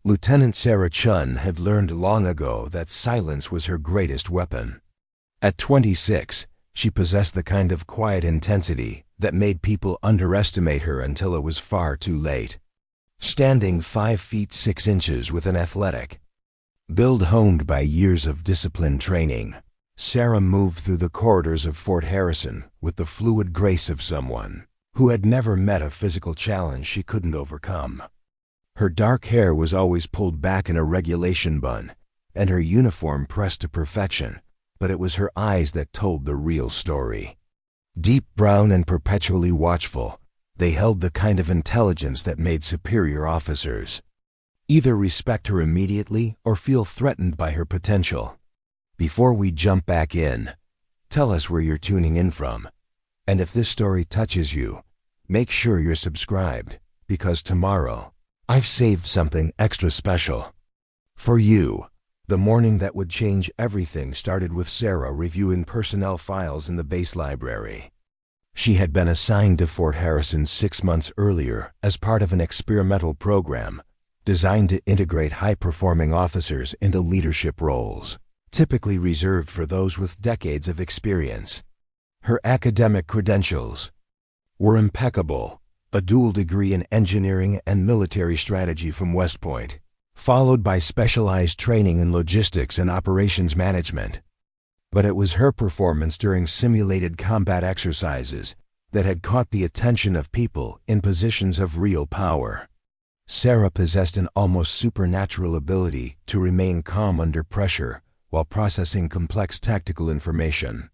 Lieutenant Sarah Chen had learned long ago that silence was her greatest weapon. At 26, she possessed the kind of quiet intensity that made people underestimate her until it was far too late. Standing 5 feet 6 inches with an athletic build honed by years of disciplined training, Sarah moved through the corridors of Fort Harrison with the fluid grace of someone who had never met a physical challenge she couldn't overcome. Her dark hair was always pulled back in a regulation bun, and her uniform pressed to perfection, but it was her eyes that told the real story. Deep brown and perpetually watchful, they held the kind of intelligence that made superior officers either respect her immediately or feel threatened by her potential. Before we jump back in, tell us where you're tuning in from, and if this story touches you, make sure you're subscribed, because tomorrow, I've saved something extra special for you. The morning that would change everything started with Sarah reviewing personnel files in the base library. She had been assigned to Fort Harrison 6 months earlier as part of an experimental program designed to integrate high-performing officers into leadership roles, typically reserved for those with decades of experience. Her academic credentials were impeccable, a dual degree in engineering and military strategy from West Point, followed by specialized training in logistics and operations management. But it was her performance during simulated combat exercises that had caught the attention of people in positions of real power. Sarah possessed an almost supernatural ability to remain calm under pressure while processing complex tactical information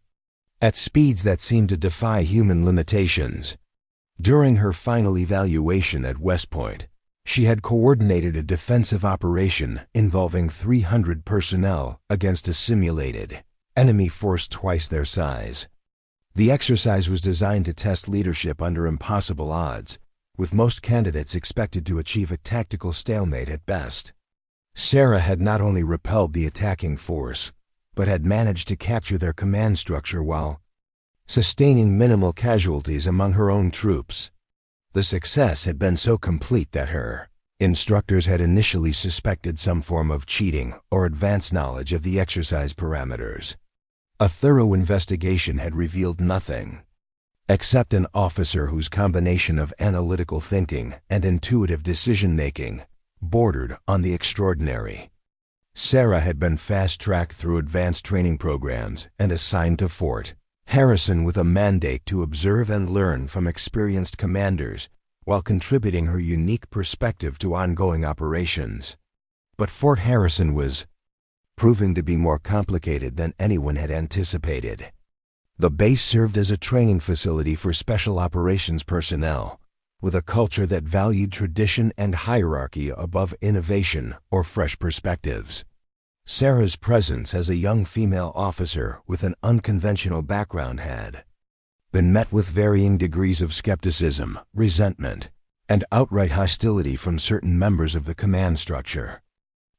at speeds that seemed to defy human limitations. During her final evaluation at West Point, she had coordinated a defensive operation involving 300 personnel against a simulated enemy force twice their size. The exercise was designed to test leadership under impossible odds, with most candidates expected to achieve a tactical stalemate at best. Sarah had not only repelled the attacking force, but had managed to capture their command structure while sustaining minimal casualties among her own troops. The success had been so complete that her instructors had initially suspected some form of cheating or advanced knowledge of the exercise parameters. A thorough investigation had revealed nothing except an officer whose combination of analytical thinking and intuitive decision-making bordered on the extraordinary. Sarah had been fast-tracked through advanced training programs and assigned to Fort Harrison with a mandate to observe and learn from experienced commanders while contributing her unique perspective to ongoing operations. But Fort Harrison was proving to be more complicated than anyone had anticipated. The base served as a training facility for special operations personnel, with a culture that valued tradition and hierarchy above innovation or fresh perspectives. Sarah's presence as a young female officer with an unconventional background had been met with varying degrees of skepticism, resentment, and outright hostility from certain members of the command structure.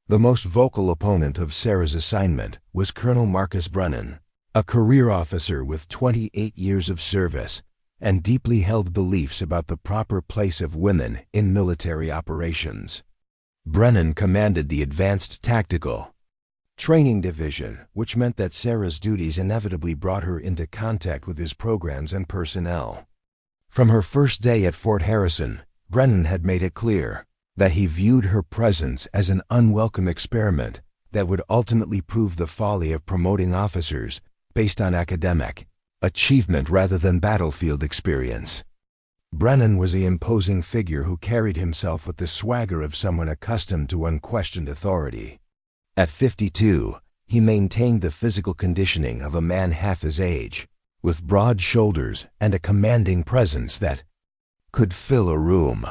The most vocal opponent of Sarah's assignment was Colonel Marcus Brennan, a career officer with 28 years of service and deeply held beliefs about the proper place of women in military operations. Brennan commanded the Advanced Tactical Training Division, which meant that Sarah's duties inevitably brought her into contact with his programs and personnel. From her first day at Fort Harrison, Brennan had made it clear that he viewed her presence as an unwelcome experiment that would ultimately prove the folly of promoting officers based on academic achievement rather than battlefield experience. Brennan was the imposing figure who carried himself with the swagger of someone accustomed to unquestioned authority. At 52, he maintained the physical conditioning of a man half his age, with broad shoulders and a commanding presence that could fill a room.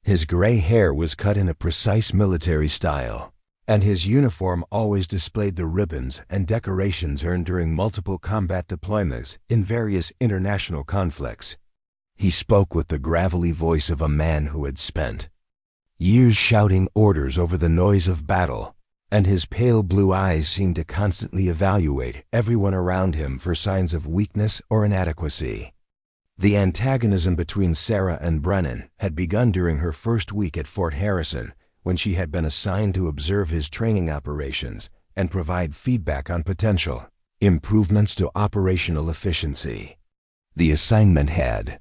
His gray hair was cut in a precise military style, and his uniform always displayed the ribbons and decorations earned during multiple combat deployments in various international conflicts. He spoke with the gravelly voice of a man who had spent years shouting orders over the noise of battle, and his pale blue eyes seemed to constantly evaluate everyone around him for signs of weakness or inadequacy. The antagonism between Sarah and Brennan had begun during her first week at Fort Harrison, when she had been assigned to observe his training operations and provide feedback on potential improvements to operational efficiency. The assignment had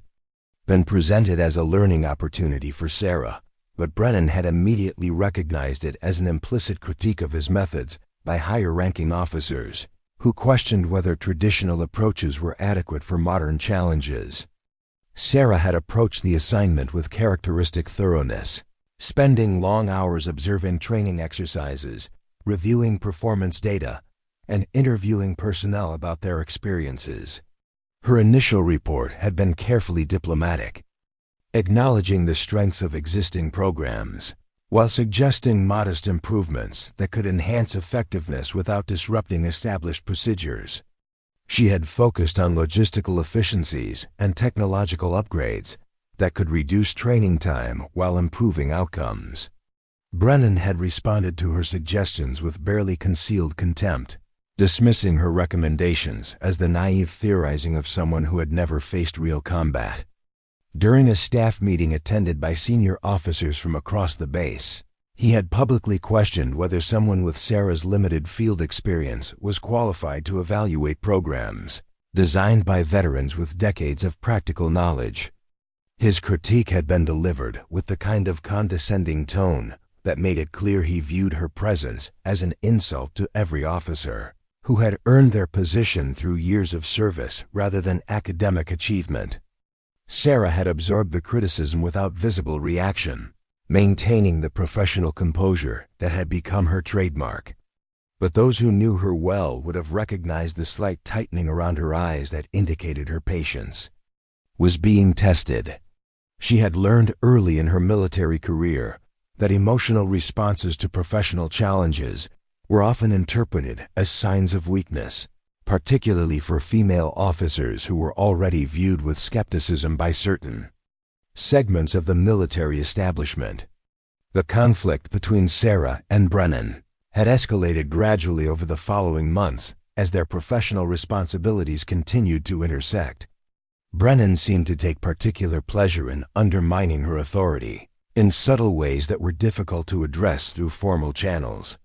been presented as a learning opportunity for Sarah, but Brennan had immediately recognized it as an implicit critique of his methods by higher-ranking officers, who questioned whether traditional approaches were adequate for modern challenges. Sarah had approached the assignment with characteristic thoroughness, spending long hours observing training exercises, reviewing performance data, and interviewing personnel about their experiences. Her initial report had been carefully diplomatic, acknowledging the strengths of existing programs, while suggesting modest improvements that could enhance effectiveness without disrupting established procedures. She had focused on logistical efficiencies and technological upgrades that could reduce training time while improving outcomes. Brennan had responded to her suggestions with barely concealed contempt, dismissing her recommendations as the naive theorizing of someone who had never faced real combat. During a staff meeting attended by senior officers from across the base, he had publicly questioned whether someone with Sarah's limited field experience was qualified to evaluate programs designed by veterans with decades of practical knowledge. His critique had been delivered with the kind of condescending tone that made it clear he viewed her presence as an insult to every officer who had earned their position through years of service rather than academic achievement. Sarah had absorbed the criticism without visible reaction, maintaining the professional composure that had become her trademark. But those who knew her well would have recognized the slight tightening around her eyes that indicated her patience was being tested. She had learned early in her military career that emotional responses to professional challenges were often interpreted as signs of weakness, particularly for female officers who were already viewed with skepticism by certain segments of the military establishment. The conflict between Sarah and Brennan had escalated gradually over the following months as their professional responsibilities continued to intersect. Brennan seemed to take particular pleasure in undermining her authority in subtle ways that were difficult to address through formal channels.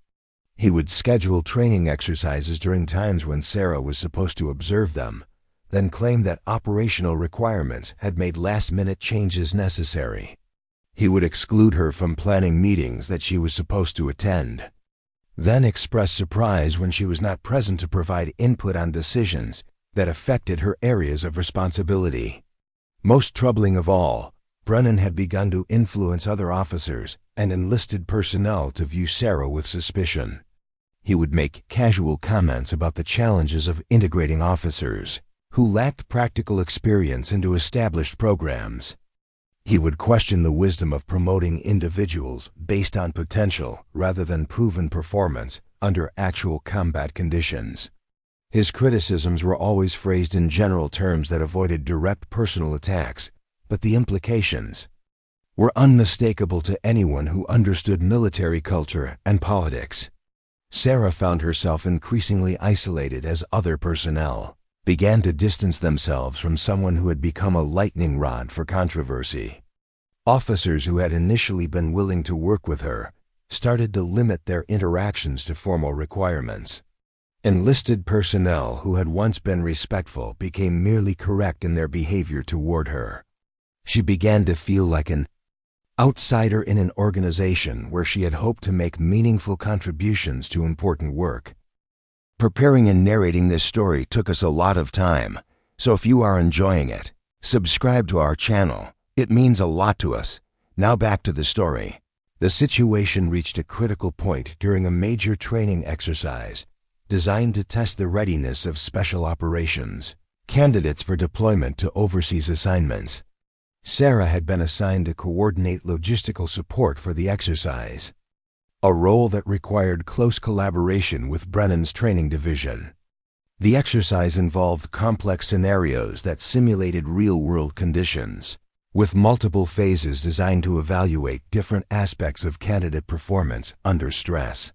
He would schedule training exercises during times when Sarah was supposed to observe them, then claim that operational requirements had made last-minute changes necessary. He would exclude her from planning meetings that she was supposed to attend, then express surprise when she was not present to provide input on decisions that affected her areas of responsibility. Most troubling of all, Brennan had begun to influence other officers and enlisted personnel to view Sarah with suspicion. He would make casual comments about the challenges of integrating officers who lacked practical experience into established programs. He would question the wisdom of promoting individuals based on potential rather than proven performance under actual combat conditions. His criticisms were always phrased in general terms that avoided direct personal attacks, but the implications were unmistakable to anyone who understood military culture and politics. Sarah found herself increasingly isolated as other personnel began to distance themselves from someone who had become a lightning rod for controversy. Officers who had initially been willing to work with her started to limit their interactions to formal requirements. Enlisted personnel who had once been respectful became merely correct in their behavior toward her. She began to feel like an outsider in an organization where she had hoped to make meaningful contributions to important work. Preparing and narrating this story took us a lot of time, so if you are enjoying it, subscribe to our channel. It means a lot to us. Now back to the story. The situation reached a critical point during a major training exercise designed to test the readiness of special operations candidates for deployment to overseas assignments. Sarah had been assigned to coordinate logistical support for the exercise, a role that required close collaboration with Brennan's training division. The exercise involved complex scenarios that simulated real-world conditions, with multiple phases designed to evaluate different aspects of candidate performance under stress.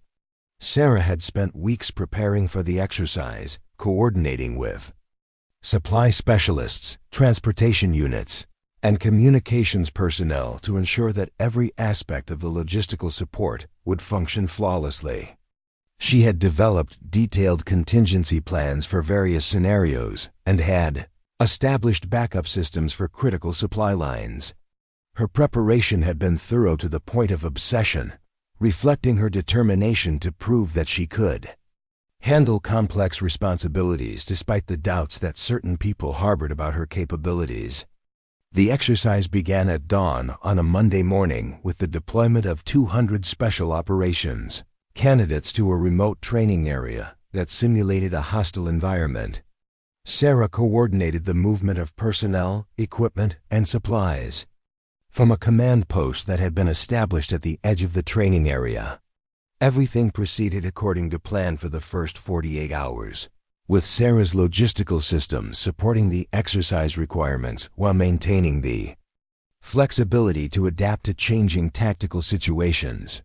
Sarah had spent weeks preparing for the exercise, coordinating with supply specialists, transportation units, and communications personnel to ensure that every aspect of the logistical support would function flawlessly. She had developed detailed contingency plans for various scenarios and had established backup systems for critical supply lines. Her preparation had been thorough to the point of obsession, reflecting her determination to prove that she could handle complex responsibilities despite the doubts that certain people harbored about her capabilities. The exercise began at dawn on a Monday morning with the deployment of 200 special operations candidates to a remote training area that simulated a hostile environment. Sarah coordinated the movement of personnel, equipment, and supplies from a command post that had been established at the edge of the training area. Everything proceeded according to plan for the first 48 hours, with Sarah's logistical systems supporting the exercise requirements while maintaining the flexibility to adapt to changing tactical situations.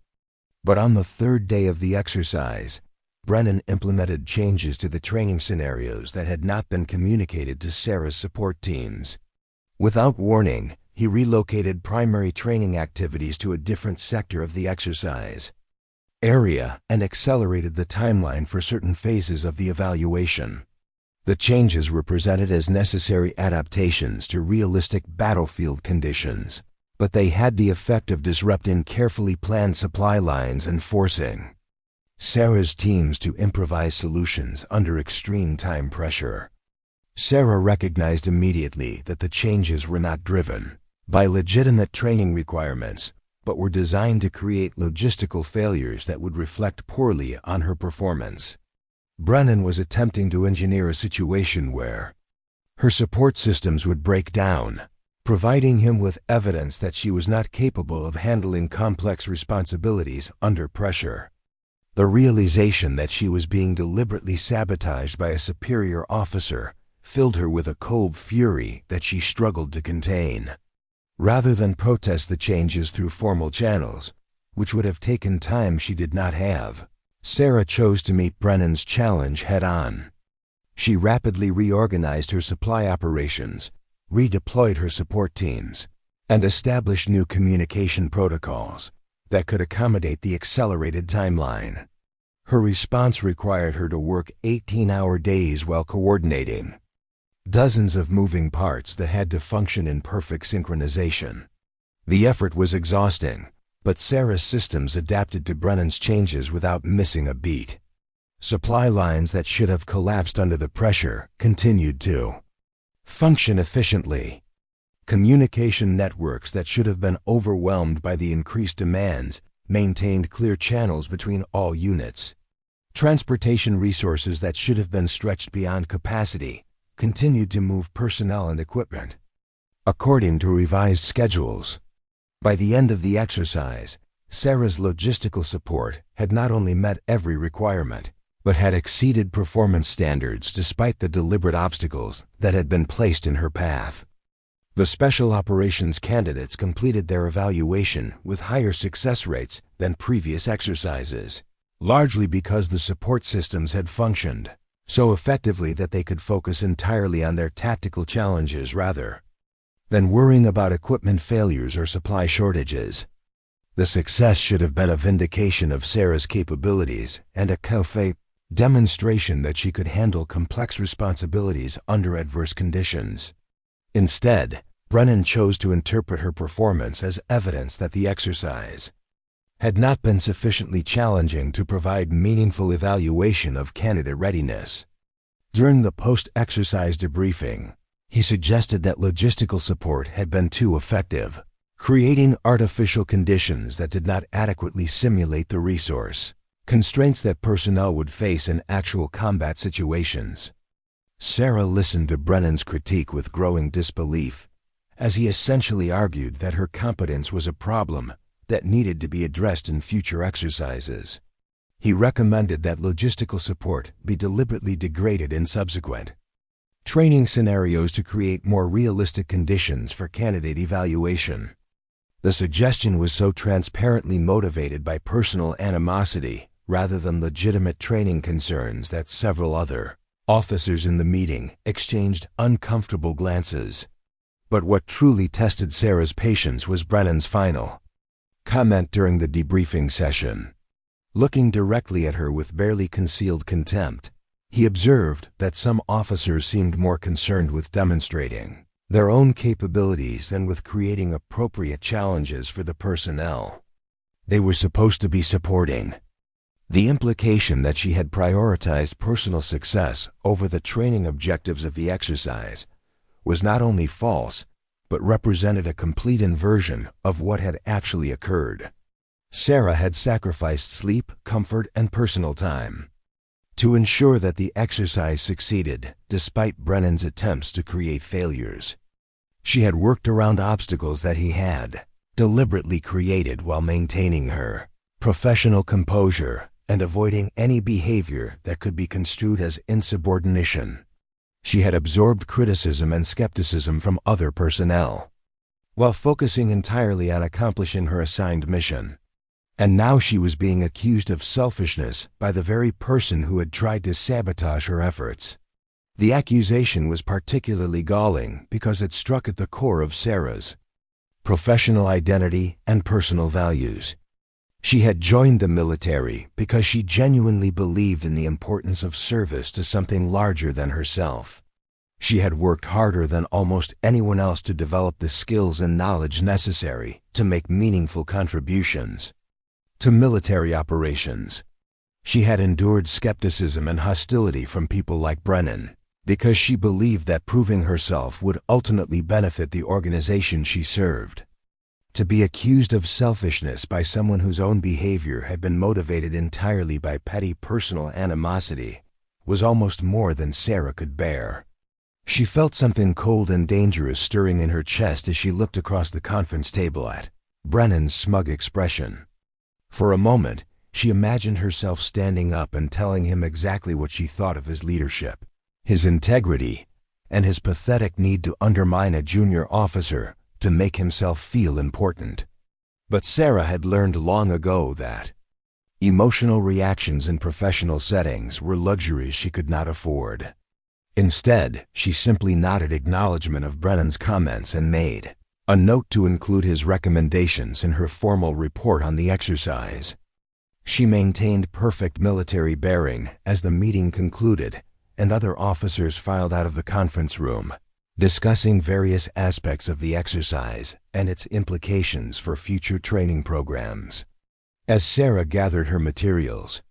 But on the third day of the exercise, Brennan implemented changes to the training scenarios that had not been communicated to Sarah's support teams. Without warning, he relocated primary training activities to a different sector of the exercise area and accelerated the timeline for certain phases of the evaluation. The changes were presented as necessary adaptations to realistic battlefield conditions, but they had the effect of disrupting carefully planned supply lines and forcing Sarah's teams to improvise solutions under extreme time pressure. Sarah recognized immediately that the changes were not driven by legitimate training requirements, but were designed to create logistical failures that would reflect poorly on her performance. Brennan was attempting to engineer a situation where her support systems would break down, providing him with evidence that she was not capable of handling complex responsibilities under pressure. The realization that she was being deliberately sabotaged by a superior officer filled her with a cold fury that she struggled to contain. Rather than protest the changes through formal channels, which would have taken time she did not have, Sarah chose to meet Brennan's challenge head-on. She rapidly reorganized her supply operations, redeployed her support teams, and established new communication protocols that could accommodate the accelerated timeline. Her response required her to work 18-hour days while coordinating dozens of moving parts that had to function in perfect synchronization. The effort was exhausting, but Sarah's systems adapted to Brennan's changes without missing a beat. Supply lines that should have collapsed under the pressure continued to function efficiently. Communication networks that should have been overwhelmed by the increased demands maintained clear channels between all units. Transportation resources that should have been stretched beyond capacity continued to move personnel and equipment according to revised schedules. By the end of the exercise, Sarah's logistical support had not only met every requirement, but had exceeded performance standards despite the deliberate obstacles that had been placed in her path. The special operations candidates completed their evaluation with higher success rates than previous exercises, largely because the support systems had functioned so effectively that they could focus entirely on their tactical challenges rather than worrying about equipment failures or supply shortages. The success should have been a vindication of Sarah's capabilities and a concrete demonstration that she could handle complex responsibilities under adverse conditions. Instead, Brennan chose to interpret her performance as evidence that the exercise had not been sufficiently challenging to provide meaningful evaluation of candidate readiness. During the post-exercise debriefing, he suggested that logistical support had been too effective, creating artificial conditions that did not adequately simulate the resource constraints that personnel would face in actual combat situations. Sarah listened to Brennan's critique with growing disbelief, as he essentially argued that her competence was a problem that needed to be addressed in future exercises. He recommended that logistical support be deliberately degraded in subsequent training scenarios to create more realistic conditions for candidate evaluation. The suggestion was so transparently motivated by personal animosity rather than legitimate training concerns that several other officers in the meeting exchanged uncomfortable glances. But what truly tested Sarah's patience was Brennan's final comment during the debriefing session. Looking directly at her with barely concealed contempt, he observed that some officers seemed more concerned with demonstrating their own capabilities than with creating appropriate challenges for the personnel they were supposed to be supporting. The implication that she had prioritized personal success over the training objectives of the exercise was not only false, but represented a complete inversion of what had actually occurred. Sarah had sacrificed sleep, comfort, and personal time to ensure that the exercise succeeded, despite Brennan's attempts to create failures. She had worked around obstacles that he had deliberately created while maintaining her professional composure and avoiding any behavior that could be construed as insubordination. She had absorbed criticism and skepticism from other personnel, while focusing entirely on accomplishing her assigned mission. And now she was being accused of selfishness by the very person who had tried to sabotage her efforts. The accusation was particularly galling because it struck at the core of Sarah's professional identity and personal values. She had joined the military because she genuinely believed in the importance of service to something larger than herself. She had worked harder than almost anyone else to develop the skills and knowledge necessary to make meaningful contributions to military operations. She had endured skepticism and hostility from people like Brennan because she believed that proving herself would ultimately benefit the organization she served. To be accused of selfishness by someone whose own behavior had been motivated entirely by petty personal animosity was almost more than Sarah could bear. She felt something cold and dangerous stirring in her chest as she looked across the conference table at Brennan's smug expression. For a moment, she imagined herself standing up and telling him exactly what she thought of his leadership, his integrity, and his pathetic need to undermine a junior officer to make himself feel important. But Sarah had learned long ago that emotional reactions in professional settings were luxuries she could not afford. Instead, she simply nodded acknowledgement of Brennan's comments and made a note to include his recommendations in her formal report on the exercise. She maintained perfect military bearing as the meeting concluded and other officers filed out of the conference room, discussing various aspects of the exercise and its implications for future training programs. As Sarah gathered her materials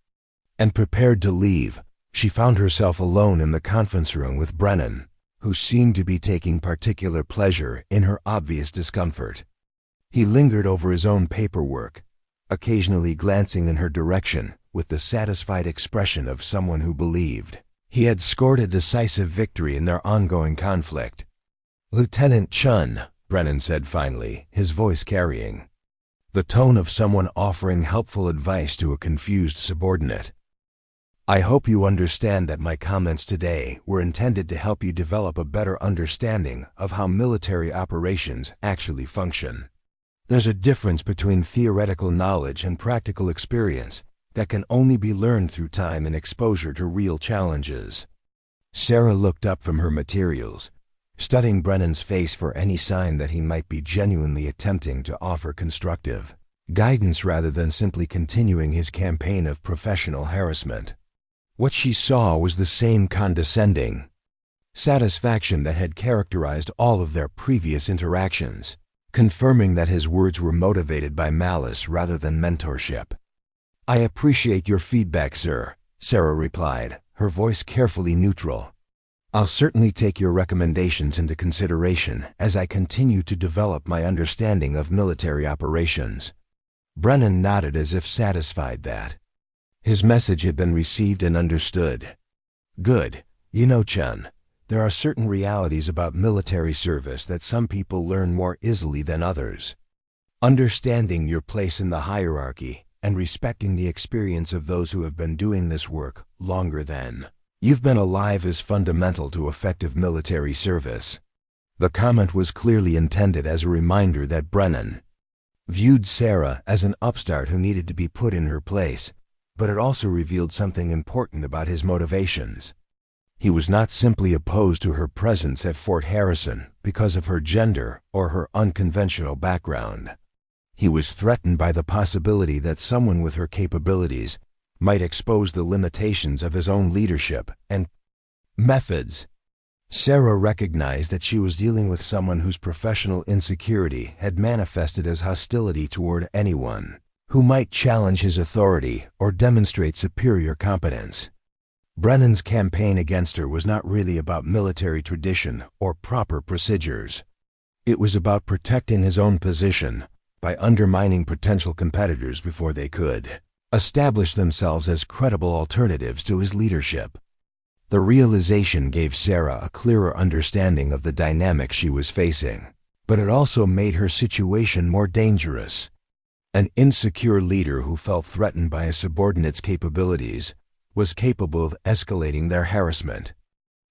and prepared to leave, she found herself alone in the conference room with Brennan, who seemed to be taking particular pleasure in her obvious discomfort. He lingered over his own paperwork, occasionally glancing in her direction with the satisfied expression of someone who believed he had scored a decisive victory in their ongoing conflict. "Lieutenant Chen," Brennan said finally, his voice carrying the tone of someone offering helpful advice to a confused subordinate. "I hope you understand that my comments today were intended to help you develop a better understanding of how military operations actually function. There's a difference between theoretical knowledge and practical experience that can only be learned through time and exposure to real challenges." Sarah looked up from her materials, studying Brennan's face for any sign that he might be genuinely attempting to offer constructive guidance rather than simply continuing his campaign of professional harassment. What she saw was the same condescending satisfaction that had characterized all of their previous interactions, confirming that his words were motivated by malice rather than mentorship. "I appreciate your feedback, sir," Sarah replied, her voice carefully neutral. "I'll certainly take your recommendations into consideration as I continue to develop my understanding of military operations." Brennan nodded as if satisfied that his message had been received and understood. "Good. You know, Chen, there are certain realities about military service that some people learn more easily than others. Understanding your place in the hierarchy and respecting the experience of those who have been doing this work longer than you've been alive is fundamental to effective military service." The comment was clearly intended as a reminder that Brennan viewed Sarah as an upstart who needed to be put in her place, but it also revealed something important about his motivations. He was not simply opposed to her presence at Fort Harrison, because of her gender or her unconventional background. He was threatened by the possibility that someone with her capabilities might expose the limitations of his own leadership and methods. Sarah recognized that she was dealing with someone whose professional insecurity had manifested as hostility toward anyone who might challenge his authority or demonstrate superior competence. Brennan's campaign against her was not really about military tradition or proper procedures. It was about protecting his own position by undermining potential competitors before they could establish themselves as credible alternatives to his leadership. The realization gave Sarah a clearer understanding of the dynamic she was facing, but it also made her situation more dangerous. An insecure leader who felt threatened by a subordinate's capabilities was capable of escalating their harassment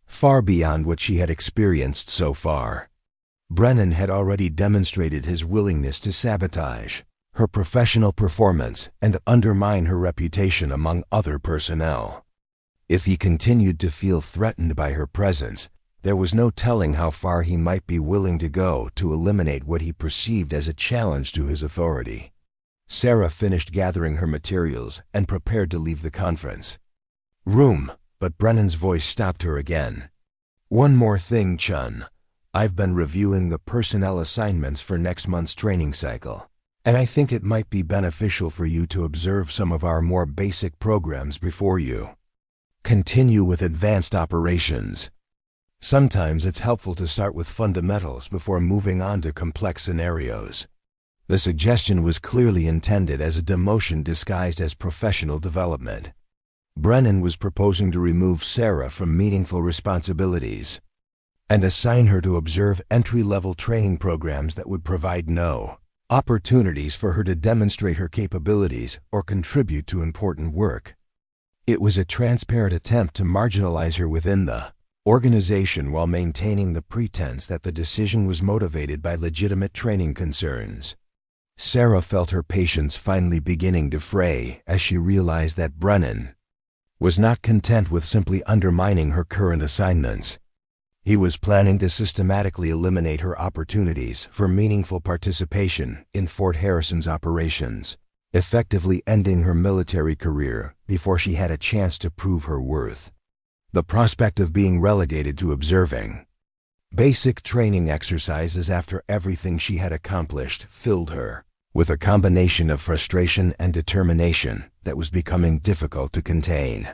far beyond what she had experienced so far. Brennan had already demonstrated his willingness to sabotage her professional performance and undermine her reputation among other personnel. If he continued to feel threatened by her presence, there was no telling how far he might be willing to go to eliminate what he perceived as a challenge to his authority. Sarah finished gathering her materials and prepared to leave the conference room, but Brennan's voice stopped her again. "One more thing, Chun. I've been reviewing the personnel assignments for next month's training cycle, and I think it might be beneficial for you to observe some of our more basic programs before you continue with advanced operations. Sometimes it's helpful to start with fundamentals before moving on to complex scenarios." The suggestion was clearly intended as a demotion disguised as professional development. Brennan was proposing to remove Sarah from meaningful responsibilities and assign her to observe entry-level training programs that would provide no opportunities for her to demonstrate her capabilities or contribute to important work. It was a transparent attempt to marginalize her within the organization while maintaining the pretense that the decision was motivated by legitimate training concerns. Sarah felt her patience finally beginning to fray as she realized that Brennan was not content with simply undermining her current assignments. He was planning to systematically eliminate her opportunities for meaningful participation in Fort Harrison's operations, effectively ending her military career before she had a chance to prove her worth. The prospect of being relegated to observing basic training exercises after everything she had accomplished filled her with a combination of frustration and determination that was becoming difficult to contain.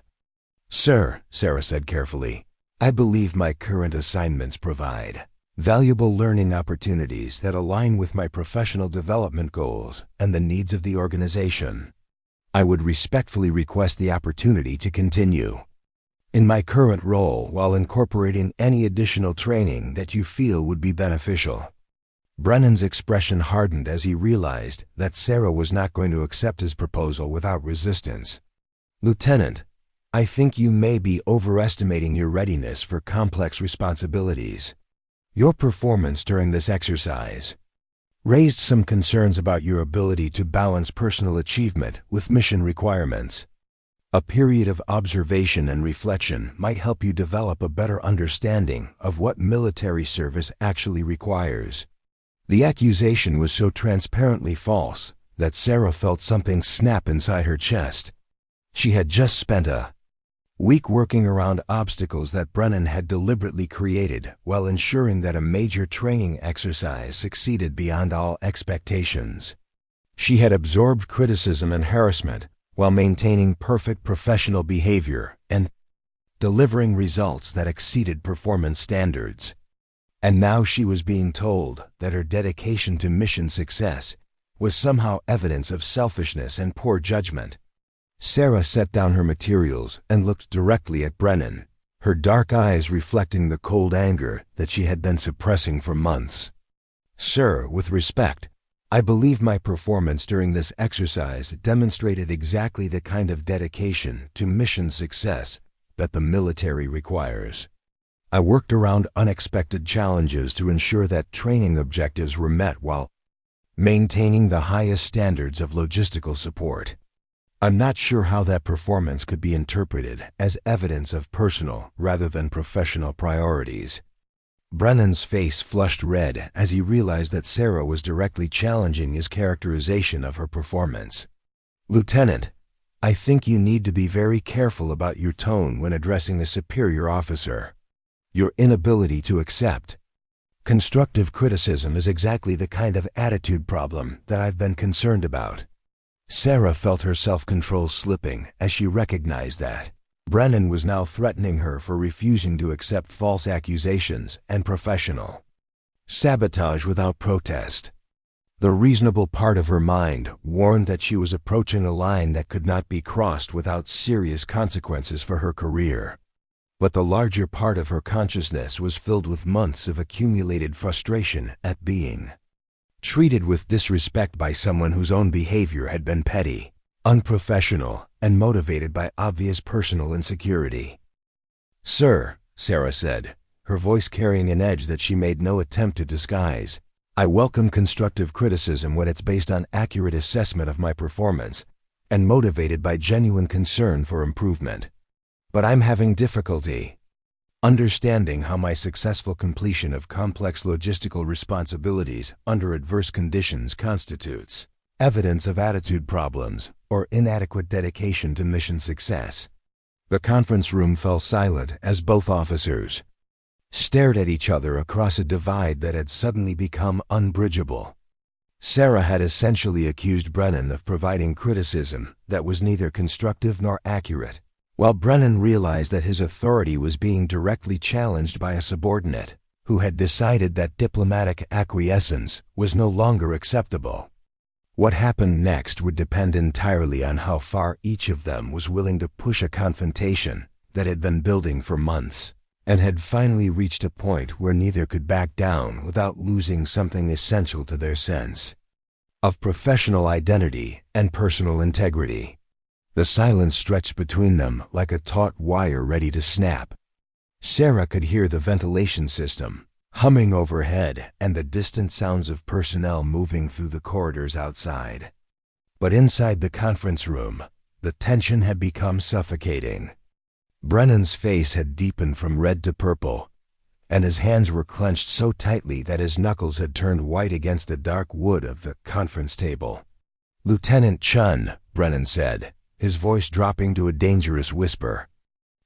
"Sir," Sarah said carefully, "I believe my current assignments provide valuable learning opportunities that align with my professional development goals and the needs of the organization. I would respectfully request the opportunity to continue in my current role while incorporating any additional training that you feel would be beneficial." Brennan's expression hardened as he realized that Sarah was not going to accept his proposal without resistance. "Lieutenant, I think you may be overestimating your readiness for complex responsibilities. Your performance during this exercise raised some concerns about your ability to balance personal achievement with mission requirements. A period of observation and reflection might help you develop a better understanding of what military service actually requires." The accusation was so transparently false that Sarah felt something snap inside her chest. She had just spent a week working around obstacles that Brennan had deliberately created while ensuring that a major training exercise succeeded beyond all expectations. She had absorbed criticism and harassment while maintaining perfect professional behavior and delivering results that exceeded performance standards. And now she was being told that her dedication to mission success was somehow evidence of selfishness and poor judgment. Sarah set down her materials and looked directly at Brennan, her dark eyes reflecting the cold anger that she had been suppressing for months. "Sir, with respect, I believe my performance during this exercise demonstrated exactly the kind of dedication to mission success that the military requires. I worked around unexpected challenges to ensure that training objectives were met while maintaining the highest standards of logistical support. I'm not sure how that performance could be interpreted as evidence of personal rather than professional priorities." Brennan's face flushed red as he realized that Sarah was directly challenging his characterization of her performance. "Lieutenant, I think you need to be very careful about your tone when addressing a superior officer. Your inability to accept constructive criticism is exactly the kind of attitude problem that I've been concerned about." Sarah felt her self-control slipping as she recognized that Brennan was now threatening her for refusing to accept false accusations and professional sabotage without protest. The reasonable part of her mind warned that she was approaching a line that could not be crossed without serious consequences for her career. But the larger part of her consciousness was filled with months of accumulated frustration at being treated with disrespect by someone whose own behavior had been petty, unprofessional, and motivated by obvious personal insecurity. "Sir," Sarah said, her voice carrying an edge that she made no attempt to disguise, "I welcome constructive criticism when it's based on accurate assessment of my performance and motivated by genuine concern for improvement. But I'm having difficulty understanding how my successful completion of complex logistical responsibilities under adverse conditions constitutes evidence of attitude problems or inadequate dedication to mission success." The conference room fell silent as both officers stared at each other across a divide that had suddenly become unbridgeable. Sarah had essentially accused Brennan of providing criticism that was neither constructive nor accurate, while Brennan realized that his authority was being directly challenged by a subordinate who had decided that diplomatic acquiescence was no longer acceptable. What happened next would depend entirely on how far each of them was willing to push a confrontation that had been building for months and had finally reached a point where neither could back down without losing something essential to their sense of professional identity and personal integrity. The silence stretched between them like a taut wire ready to snap. Sarah could hear the ventilation system humming overhead and the distant sounds of personnel moving through the corridors outside. But inside the conference room, the tension had become suffocating. Brennan's face had deepened from red to purple, and his hands were clenched so tightly that his knuckles had turned white against the dark wood of the conference table. "Lieutenant Chen," Brennan said, his voice dropping to a dangerous whisper,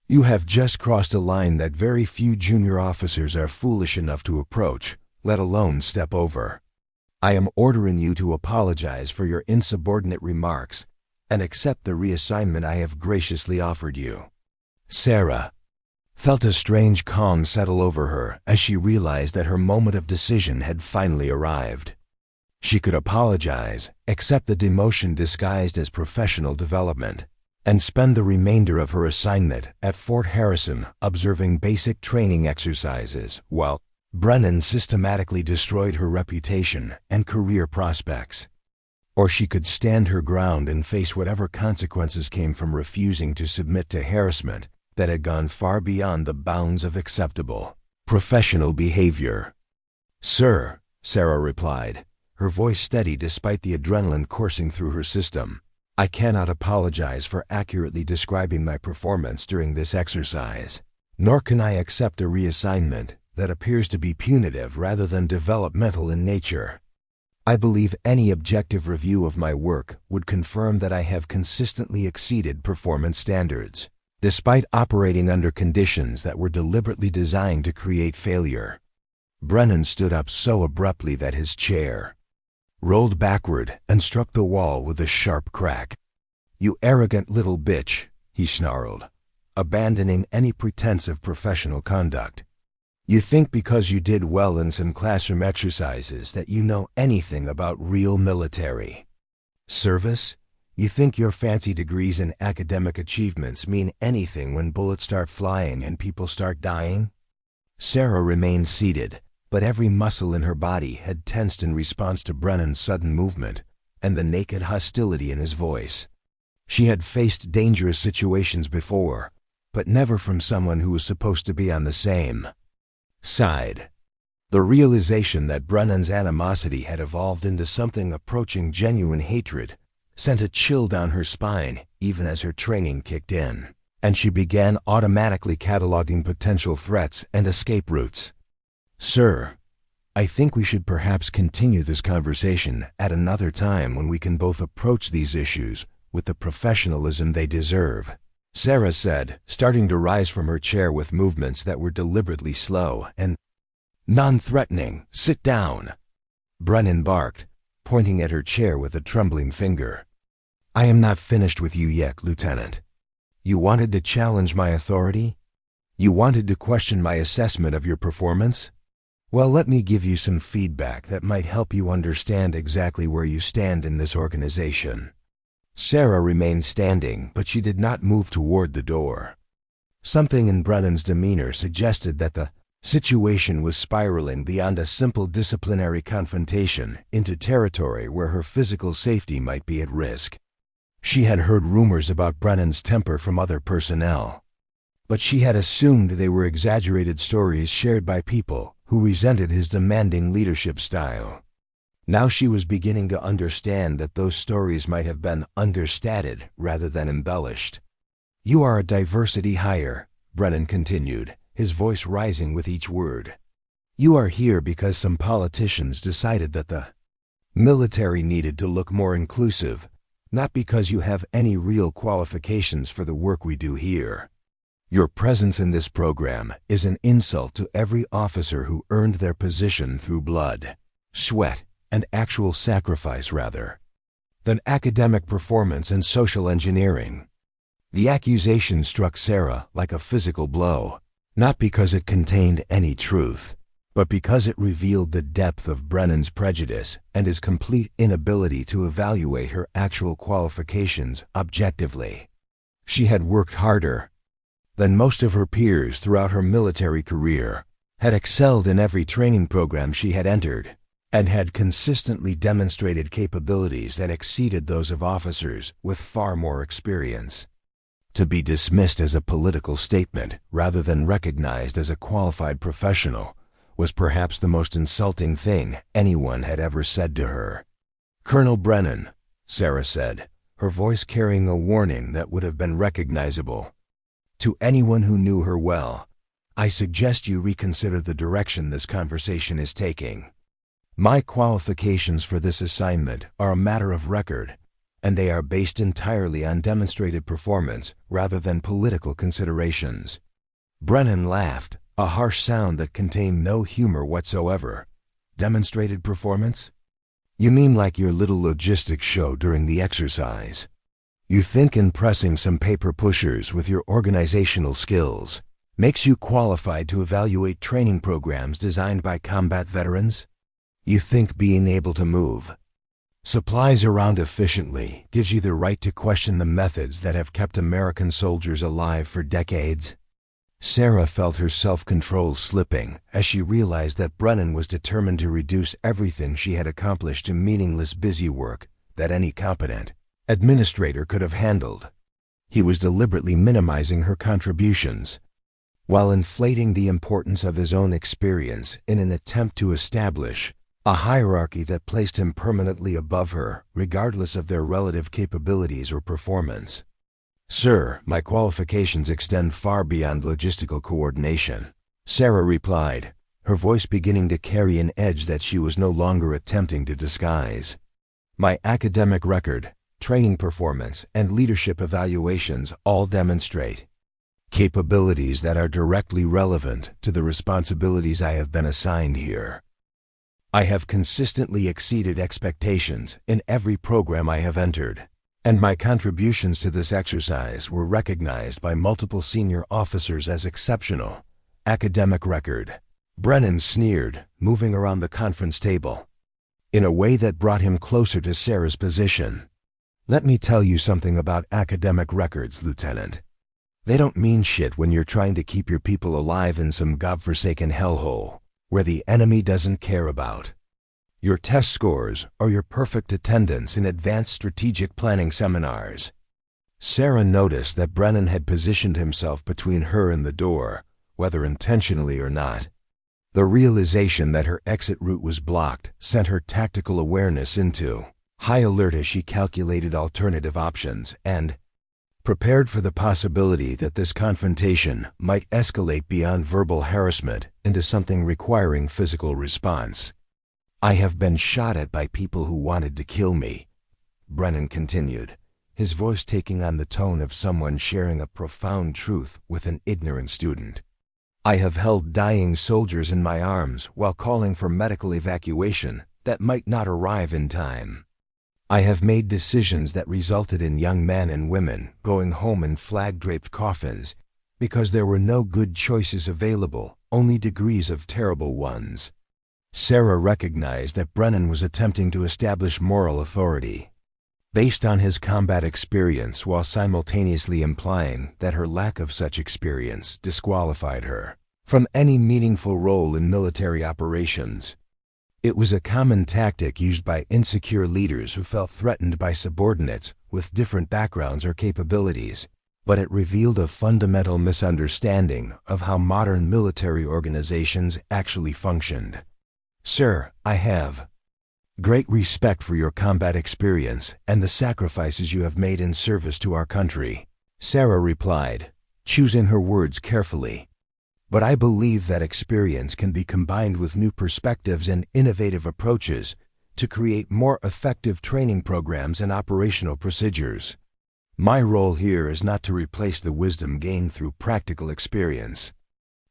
"you have just crossed a line that very few junior officers are foolish enough to approach, let alone step over. I am ordering you to apologize for your insubordinate remarks and accept the reassignment I have graciously offered you." Sarah felt a strange calm settle over her as she realized that her moment of decision had finally arrived. She could apologize, accept the demotion disguised as professional development, and spend the remainder of her assignment at Fort Harrison observing basic training exercises while Brennan systematically destroyed her reputation and career prospects. Or she could stand her ground and face whatever consequences came from refusing to submit to harassment that had gone far beyond the bounds of acceptable professional behavior. "Sir," Sarah replied, her voice steady despite the adrenaline coursing through her system, "I cannot apologize for accurately describing my performance during this exercise, nor can I accept a reassignment that appears to be punitive rather than developmental in nature. I believe any objective review of my work would confirm that I have consistently exceeded performance standards, despite operating under conditions that were deliberately designed to create failure." Brennan stood up so abruptly that his chair rolled backward and struck the wall with a sharp crack. "You arrogant little bitch," he snarled, abandoning any pretense of professional conduct. "You think because you did well in some classroom exercises that you know anything about real military service? You think your fancy degrees and academic achievements mean anything when bullets start flying and people start dying?" Sarah remained seated, but every muscle in her body had tensed in response to Brennan's sudden movement and the naked hostility in his voice. She had faced dangerous situations before, but never from someone who was supposed to be on the same side. The realization that Brennan's animosity had evolved into something approaching genuine hatred sent a chill down her spine even as her training kicked in, and she began automatically cataloging potential threats and escape routes. Sir, I think we should perhaps continue this conversation at another time when we can both approach these issues with the professionalism they deserve, Sarah said, starting to rise from her chair with movements that were deliberately slow and non-threatening. Sit down, Brennan barked, pointing at her chair with a trembling finger. I am not finished with you yet, Lieutenant. You wanted to challenge my authority? You wanted to question my assessment of your performance? Well, let me give you some feedback that might help you understand exactly where you stand in this organization. Sarah remained standing, but she did not move toward the door. Something in Brennan's demeanor suggested that the situation was spiraling beyond a simple disciplinary confrontation into territory where her physical safety might be at risk. She had heard rumors about Brennan's temper from other personnel, but she had assumed they were exaggerated stories shared by people who resented his demanding leadership style. Now she was beginning to understand that those stories might have been understated rather than embellished. You are a diversity hire, Brennan continued, his voice rising with each word. You are here because some politicians decided that the military needed to look more inclusive, not because you have any real qualifications for the work we do here. Your presence in this program is an insult to every officer who earned their position through blood, sweat, and actual sacrifice rather than academic performance and social engineering. The accusation struck Sarah like a physical blow, not because it contained any truth, but because it revealed the depth of Brennan's prejudice and his complete inability to evaluate her actual qualifications objectively. She had worked harder than most of her peers throughout her military career, had excelled in every training program she had entered, and had consistently demonstrated capabilities that exceeded those of officers with far more experience. To be dismissed as a political statement rather than recognized as a qualified professional was perhaps the most insulting thing anyone had ever said to her. Colonel Brennan, Sarah said, her voice carrying a warning that would have been recognizable to anyone who knew her well, I suggest you reconsider the direction this conversation is taking. My qualifications for this assignment are a matter of record, and they are based entirely on demonstrated performance rather than political considerations. Brennan laughed, a harsh sound that contained no humor whatsoever. Demonstrated performance? You mean like your little logistics show during the exercise? You think impressing some paper pushers with your organizational skills makes you qualified to evaluate training programs designed by combat veterans? You think being able to move supplies around efficiently gives you the right to question the methods that have kept American soldiers alive for decades? Sarah felt her self-control slipping as she realized that Brennan was determined to reduce everything she had accomplished to meaningless busy work that any competent administrator could have handled. He was deliberately minimizing her contributions, while inflating the importance of his own experience in an attempt to establish a hierarchy that placed him permanently above her, regardless of their relative capabilities or performance. Sir, my qualifications extend far beyond logistical coordination, Sarah replied, her voice beginning to carry an edge that she was no longer attempting to disguise. My academic record, training performance, and leadership evaluations all demonstrate capabilities that are directly relevant to the responsibilities I have been assigned here. I have consistently exceeded expectations in every program I have entered, and my contributions to this exercise were recognized by multiple senior officers as exceptional. Academic record. Brennan sneered, moving around the conference table in a way that brought him closer to Sarah's position. Let me tell you something about academic records, Lieutenant. They don't mean shit when you're trying to keep your people alive in some godforsaken hellhole where the enemy doesn't care about your test scores or your perfect attendance in advanced strategic planning seminars. Sarah noticed that Brennan had positioned himself between her and the door, whether intentionally or not. The realization that her exit route was blocked sent her tactical awareness into high alert as she calculated alternative options and prepared for the possibility that this confrontation might escalate beyond verbal harassment into something requiring physical response. I have been shot at by people who wanted to kill me, Brennan continued, his voice taking on the tone of someone sharing a profound truth with an ignorant student. I have held dying soldiers in my arms while calling for medical evacuation that might not arrive in time. I have made decisions that resulted in young men and women going home in flag-draped coffins because there were no good choices available, only degrees of terrible ones. Sarah recognized that Brennan was attempting to establish moral authority based on his combat experience, while simultaneously implying that her lack of such experience disqualified her from any meaningful role in military operations. It was a common tactic used by insecure leaders who felt threatened by subordinates with different backgrounds or capabilities, but it revealed a fundamental misunderstanding of how modern military organizations actually functioned. Sir, I have great respect for your combat experience and the sacrifices you have made in service to our country, Sarah replied, choosing her words carefully. But I believe that experience can be combined with new perspectives and innovative approaches to create more effective training programs and operational procedures. My role here is not to replace the wisdom gained through practical experience,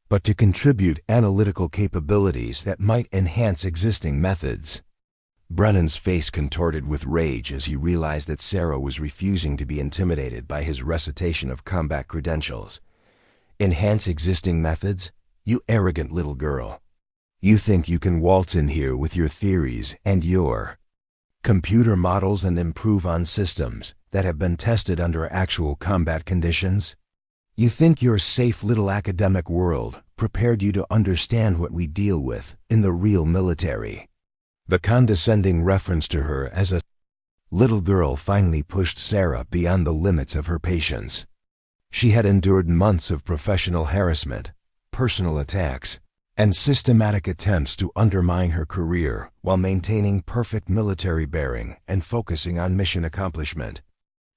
but to contribute analytical capabilities that might enhance existing methods. Brennan's face contorted with rage as he realized that Sarah was refusing to be intimidated by his recitation of combat credentials. Enhance existing methods? You arrogant little girl. You think you can waltz in here with your theories and your computer models and improve on systems that have been tested under actual combat conditions? You think your safe little academic world prepared you to understand what we deal with in the real military? The condescending reference to her as a little girl finally pushed Sarah beyond the limits of her patience. She had endured months of professional harassment, personal attacks, and systematic attempts to undermine her career while maintaining perfect military bearing and focusing on mission accomplishment.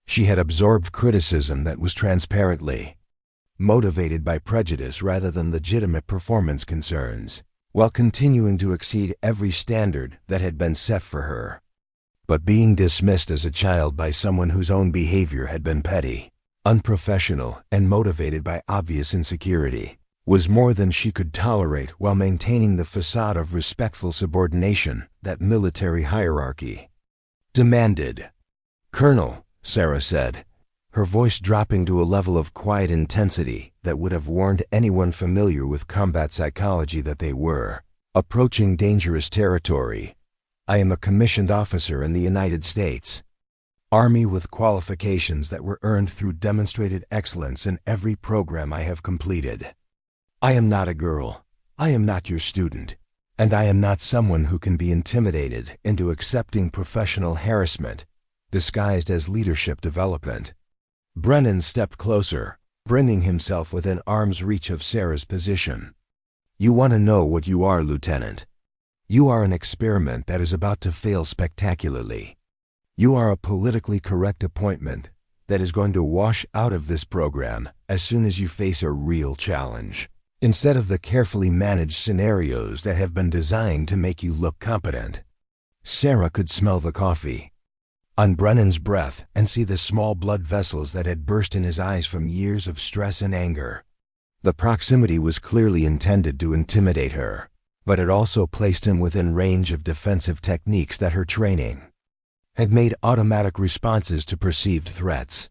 She had absorbed criticism that was transparently motivated by prejudice rather than legitimate performance concerns, while continuing to exceed every standard that had been set for her. But being dismissed as a child by someone whose own behavior had been petty, unprofessional, and motivated by obvious insecurity was more than she could tolerate while maintaining the facade of respectful subordination that military hierarchy demanded. Colonel, Sarah said, her voice dropping to a level of quiet intensity that would have warned anyone familiar with combat psychology that they were approaching dangerous territory. I am a commissioned officer in the United States Army with qualifications that were earned through demonstrated excellence in every program I have completed. I am not a girl. I am not your student. And I am not someone who can be intimidated into accepting professional harassment disguised as leadership development. Brennan stepped closer, bringing himself within arm's reach of Sarah's position. You want to know what you are, Lieutenant? You are an experiment that is about to fail spectacularly. You are a politically correct appointment that is going to wash out of this program as soon as you face a real challenge, instead of the carefully managed scenarios that have been designed to make you look competent. Sarah could smell the coffee on Brennan's breath and see the small blood vessels that had burst in his eyes from years of stress and anger. The proximity was clearly intended to intimidate her, but it also placed him within range of defensive techniques that her training had made automatic responses to perceived threats.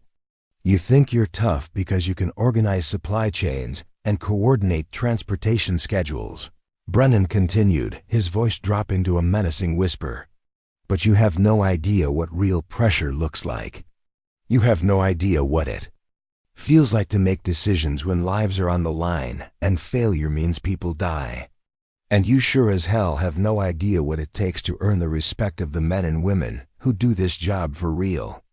You think you're tough because you can organize supply chains and coordinate transportation schedules, Brennan continued, his voice dropping to a menacing whisper. But you have no idea what real pressure looks like. You have no idea what it feels like to make decisions when lives are on the line and failure means people die. And you sure as hell have no idea what it takes to earn the respect of the men and women who do this job for real.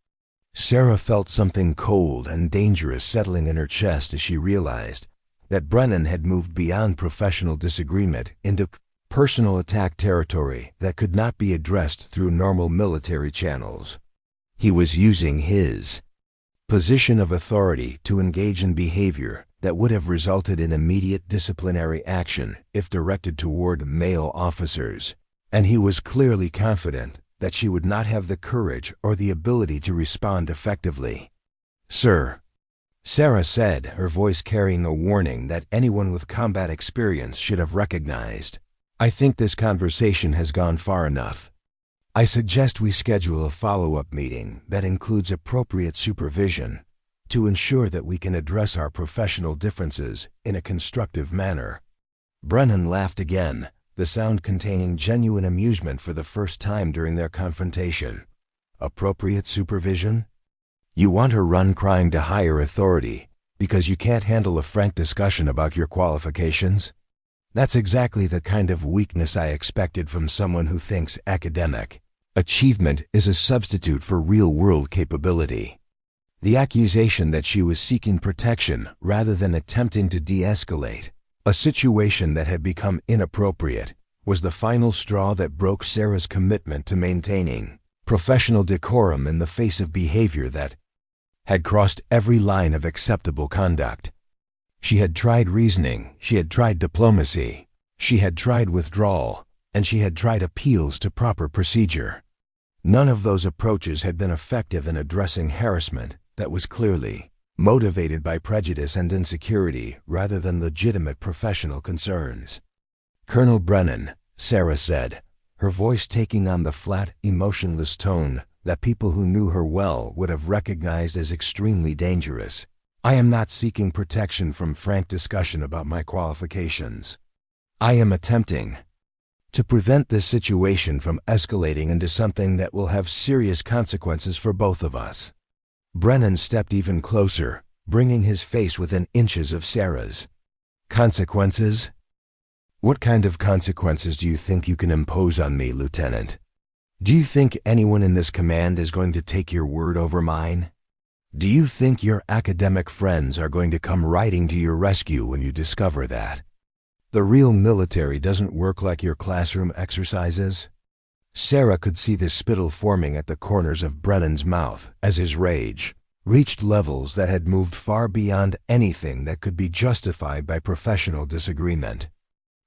Sarah felt something cold and dangerous settling in her chest as she realized that Brennan had moved beyond professional disagreement into personal attack territory that could not be addressed through normal military channels. He was using his position of authority to engage in behavior that would have resulted in immediate disciplinary action if directed toward male officers, and he was clearly confident that she would not have the courage or the ability to respond effectively. "Sir," Sarah said, her voice carrying a warning that anyone with combat experience should have recognized, "I think this conversation has gone far enough. I suggest we schedule a follow-up meeting that includes appropriate supervision to ensure that we can address our professional differences in a constructive manner." Brennan laughed again, the sound containing genuine amusement for the first time during their confrontation. "Appropriate supervision? You want her run crying to higher authority because you can't handle a frank discussion about your qualifications? That's exactly the kind of weakness I expected from someone who thinks academic achievement is a substitute for real-world capability." The accusation that she was seeking protection rather than attempting to de-escalate a situation that had become inappropriate was the final straw that broke Sarah's commitment to maintaining professional decorum in the face of behavior that had crossed every line of acceptable conduct. She had tried reasoning, she had tried diplomacy, she had tried withdrawal, and she had tried appeals to proper procedure. None of those approaches had been effective in addressing harassment that was clearly motivated by prejudice and insecurity rather than legitimate professional concerns. "Colonel Brennan," Sarah said, her voice taking on the flat, emotionless tone that people who knew her well would have recognized as extremely dangerous, "I am not seeking protection from frank discussion about my qualifications. I am attempting to prevent this situation from escalating into something that will have serious consequences for both of us." Brennan stepped even closer, bringing his face within inches of Sarah's. "Consequences? What kind of consequences do you think you can impose on me, Lieutenant? Do you think anyone in this command is going to take your word over mine? Do you think your academic friends are going to come riding to your rescue when you discover that the real military doesn't work like your classroom exercises?" Sarah could see the spittle forming at the corners of Brennan's mouth as his rage reached levels that had moved far beyond anything that could be justified by professional disagreement.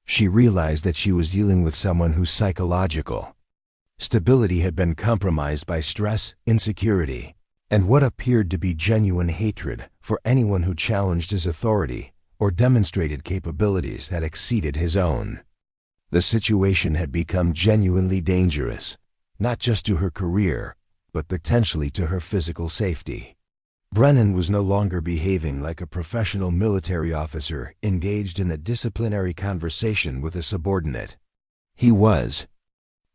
She realized that she was dealing with someone whose psychological stability had been compromised by stress, insecurity, and what appeared to be genuine hatred for anyone who challenged his authority or demonstrated capabilities that exceeded his own. The situation had become genuinely dangerous, not just to her career, but potentially to her physical safety. Brennan was no longer behaving like a professional military officer engaged in a disciplinary conversation with a subordinate. He was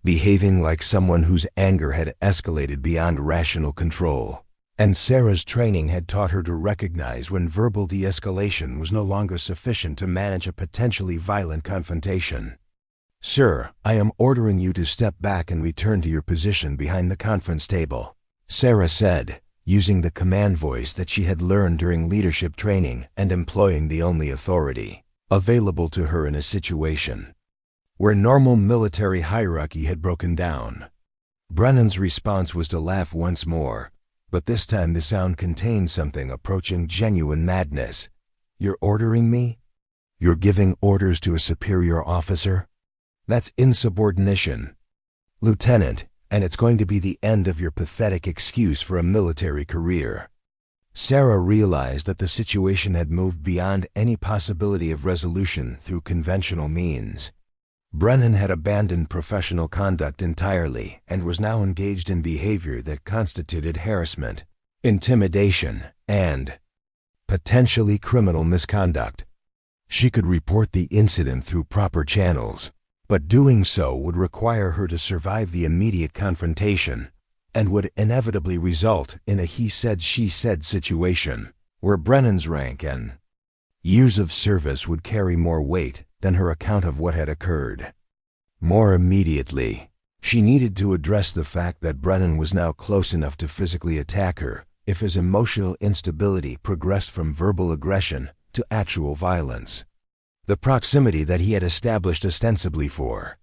behaving like someone whose anger had escalated beyond rational control, and Sarah's training had taught her to recognize when verbal de-escalation was no longer sufficient to manage a potentially violent confrontation. "Sir, I am ordering you to step back and return to your position behind the conference table," Sarah said, using the command voice that she had learned during leadership training and employing the only authority available to her in a situation where normal military hierarchy had broken down. Brennan's response was to laugh once more, but this time the sound contained something approaching genuine madness. "You're ordering me? You're giving orders to a superior officer? That's insubordination, Lieutenant, and it's going to be the end of your pathetic excuse for a military career." Sarah realized that the situation had moved beyond any possibility of resolution through conventional means. Brennan had abandoned professional conduct entirely and was now engaged in behavior that constituted harassment, intimidation, and potentially criminal misconduct. She could report the incident through proper channels, but doing so would require her to survive the immediate confrontation and would inevitably result in a he-said-she-said situation where Brennan's rank and years of service would carry more weight than her account of what had occurred. More immediately, she needed to address the fact that Brennan was now close enough to physically attack her if his emotional instability progressed from verbal aggression to actual violence. The proximity that he had established ostensibly for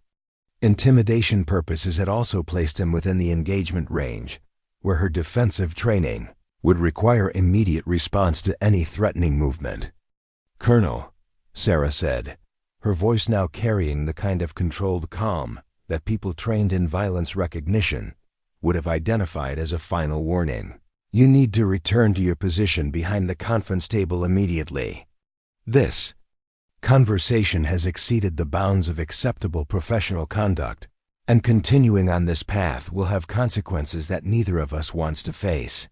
intimidation purposes had also placed him within the engagement range, where her defensive training would require immediate response to any threatening movement. "Colonel," Sarah said, her voice now carrying the kind of controlled calm that people trained in violence recognition would have identified as a final warning. "You need to return to your position behind the conference table immediately. This conversation has exceeded the bounds of acceptable professional conduct, and continuing on this path will have consequences that neither of us wants to face."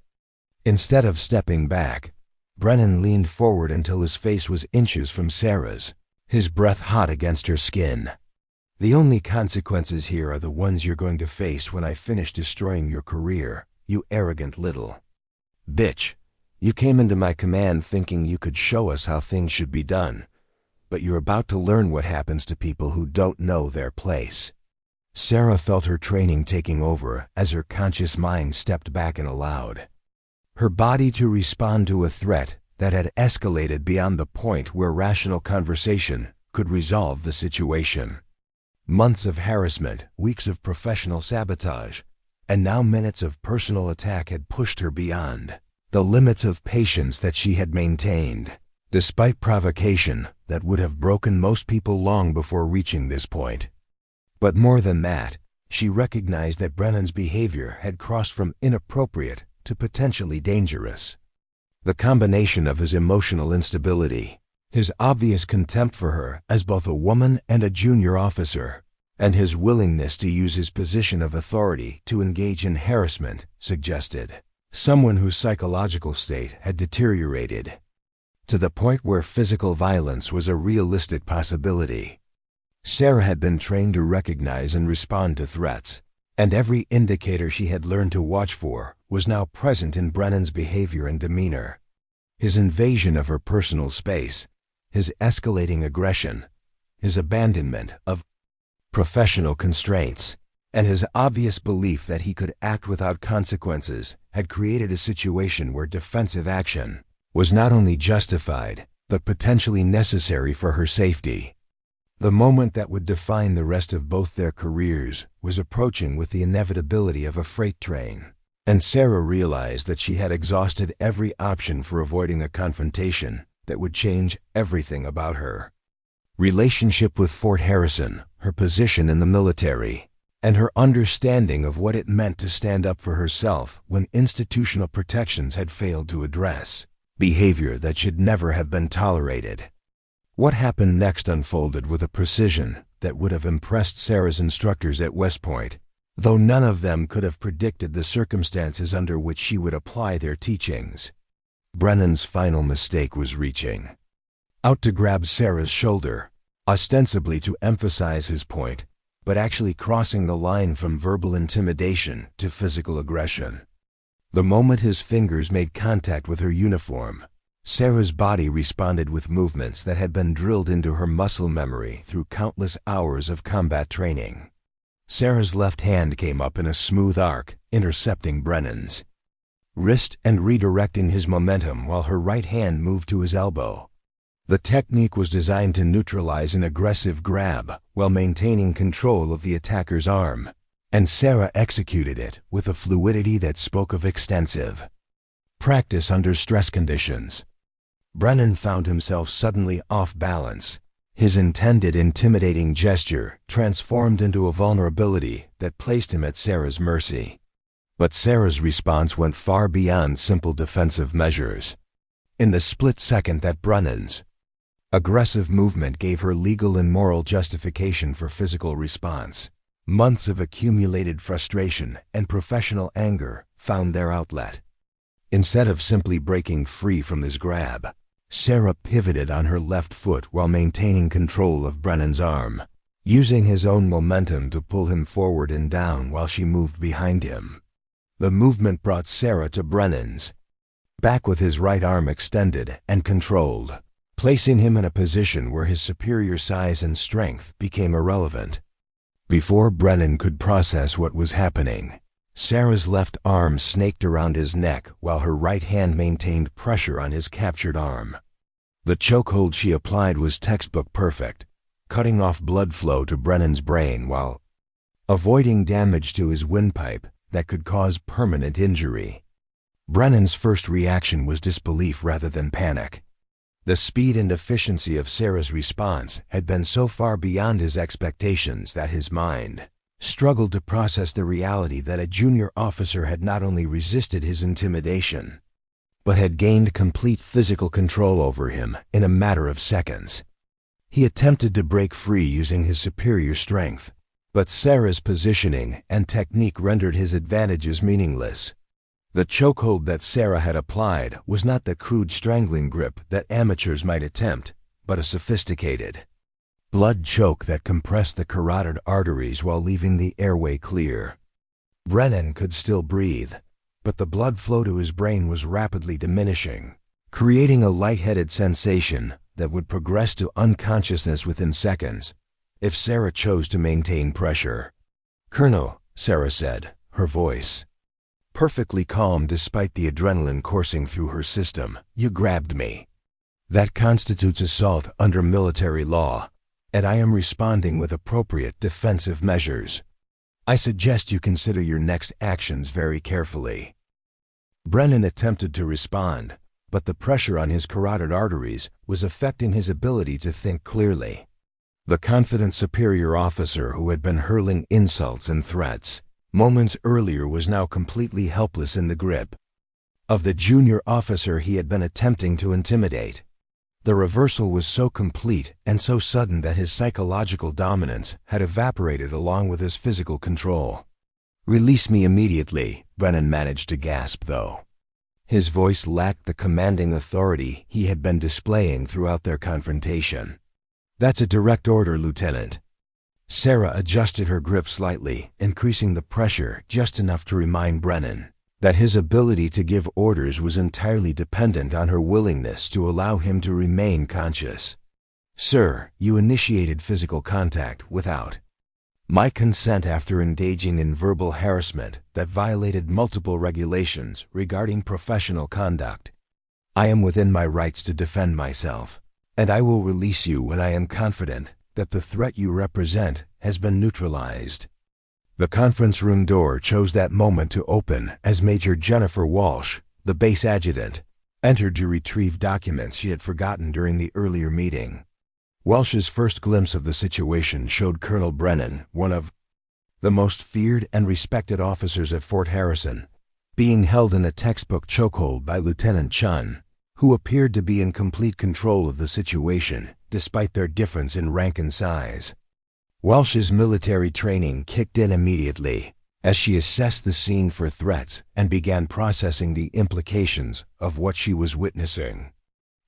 Instead of stepping back, Brennan leaned forward until his face was inches from Sarah's, his breath hot against her skin. "The only consequences here are the ones you're going to face when I finish destroying your career, you arrogant little bitch. You came into my command thinking you could show us how things should be done, but you're about to learn what happens to people who don't know their place." Sarah felt her training taking over as her conscious mind stepped back and allowed her body to respond to a threat that had escalated beyond the point where rational conversation could resolve the situation. Months of harassment, weeks of professional sabotage, and now minutes of personal attack had pushed her beyond the limits of patience that she had maintained, despite provocation that would have broken most people long before reaching this point. But more than that, she recognized that Brennan's behavior had crossed from inappropriate to potentially dangerous. The combination of his emotional instability, his obvious contempt for her as both a woman and a junior officer, and his willingness to use his position of authority to engage in harassment suggested someone whose psychological state had deteriorated to the point where physical violence was a realistic possibility. Sarah had been trained to recognize and respond to threats, and every indicator she had learned to watch for was now present in Brennan's behavior and demeanor. His invasion of her personal space, his escalating aggression, his abandonment of professional constraints, and his obvious belief that he could act without consequences had created a situation where defensive action was not only justified, but potentially necessary for her safety. The moment that would define the rest of both their careers was approaching with the inevitability of a freight train, and Sarah realized that she had exhausted every option for avoiding a confrontation that would change everything about her. Relationship with Fort Harrison, her position in the military, and her understanding of what it meant to stand up for herself when institutional protections had failed to address behavior that should never have been tolerated. What happened next unfolded with a precision that would have impressed Sarah's instructors at West Point, though none of them could have predicted the circumstances under which she would apply their teachings. Brennan's final mistake was reaching out to grab Sarah's shoulder, ostensibly to emphasize his point, but actually crossing the line from verbal intimidation to physical aggression. The moment his fingers made contact with her uniform, Sarah's body responded with movements that had been drilled into her muscle memory through countless hours of combat training. Sarah's left hand came up in a smooth arc, intercepting Brennan's wrist and redirecting his momentum while her right hand moved to his elbow. The technique was designed to neutralize an aggressive grab while maintaining control of the attacker's arm, and Sarah executed it with a fluidity that spoke of extensive practice under stress conditions. Brennan found himself suddenly off balance, his intended intimidating gesture transformed into a vulnerability that placed him at Sarah's mercy. But Sarah's response went far beyond simple defensive measures. In the split second that Brennan's aggressive movement gave her legal and moral justification for physical response, months of accumulated frustration and professional anger found their outlet. Instead of simply breaking free from his grab, Sarah pivoted on her left foot while maintaining control of Brennan's arm, using his own momentum to pull him forward and down while she moved behind him. The movement brought Sarah to Brennan's back with his right arm extended and controlled, placing him in a position where his superior size and strength became irrelevant. Before Brennan could process what was happening, Sarah's left arm snaked around his neck while her right hand maintained pressure on his captured arm. The chokehold she applied was textbook perfect, cutting off blood flow to Brennan's brain while avoiding damage to his windpipe that could cause permanent injury. Brennan's first reaction was disbelief rather than panic. The speed and efficiency of Sarah's response had been so far beyond his expectations that his mind struggled to process the reality that a junior officer had not only resisted his intimidation, but had gained complete physical control over him in a matter of seconds. He attempted to break free using his superior strength, but Sarah's positioning and technique rendered his advantages meaningless. The chokehold that Sarah had applied was not the crude strangling grip that amateurs might attempt, but a sophisticated blood choke that compressed the carotid arteries while leaving the airway clear. Brennan could still breathe, but the blood flow to his brain was rapidly diminishing, creating a lightheaded sensation that would progress to unconsciousness within seconds if Sarah chose to maintain pressure. "Colonel," Sarah said, her voice perfectly calm despite the adrenaline coursing through her system, "you grabbed me. That constitutes assault under military law, and I am responding with appropriate defensive measures. I suggest you consider your next actions very carefully." Brennan attempted to respond, but the pressure on his carotid arteries was affecting his ability to think clearly. The confident superior officer who had been hurling insults and threats moments earlier was now completely helpless in the grip of the junior officer he had been attempting to intimidate. The reversal was so complete and so sudden that his psychological dominance had evaporated along with his physical control. "Release me immediately," Brennan managed to gasp, though his voice lacked the commanding authority he had been displaying throughout their confrontation. "That's a direct order, Lieutenant." Sarah adjusted her grip slightly, increasing the pressure just enough to remind Brennan that his ability to give orders was entirely dependent on her willingness to allow him to remain conscious. "Sir, you initiated physical contact without my consent after engaging in verbal harassment that violated multiple regulations regarding professional conduct. I am within my rights to defend myself, and I will release you when I am confident that the threat you represent has been neutralized." The conference room door chose that moment to open as Major Jennifer Walsh, the base adjutant, entered to retrieve documents she had forgotten during the earlier meeting. Walsh's first glimpse of the situation showed Colonel Brennan, one of the most feared and respected officers at Fort Harrison, being held in a textbook chokehold by Lieutenant Chen, who appeared to be in complete control of the situation despite their difference in rank and size. Walsh's military training kicked in immediately as she assessed the scene for threats and began processing the implications of what she was witnessing.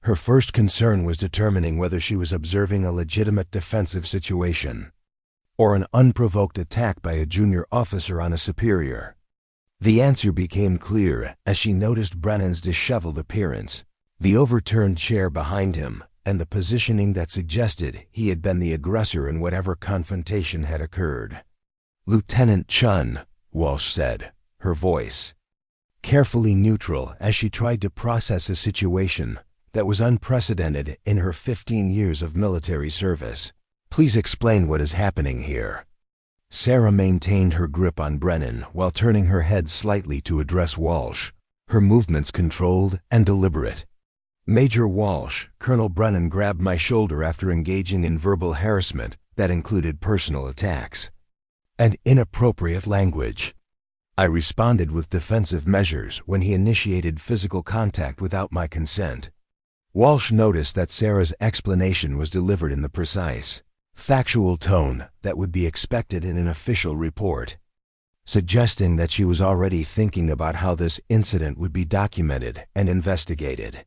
Her first concern was determining whether she was observing a legitimate defensive situation or an unprovoked attack by a junior officer on a superior. The answer became clear as she noticed Brennan's disheveled appearance, the overturned chair behind him, and the positioning that suggested he had been the aggressor in whatever confrontation had occurred. "Lieutenant Chen," Walsh said, her voice carefully neutral as she tried to process a situation that was unprecedented in her 15 years of military service. "Please explain what is happening here." Sarah maintained her grip on Brennan while turning her head slightly to address Walsh, her movements controlled and deliberate. "Major Walsh, Colonel Brennan grabbed my shoulder after engaging in verbal harassment that included personal attacks and inappropriate language. I responded with defensive measures when he initiated physical contact without my consent." Walsh noticed that Sarah's explanation was delivered in the precise, factual tone that would be expected in an official report, suggesting that she was already thinking about how this incident would be documented and investigated.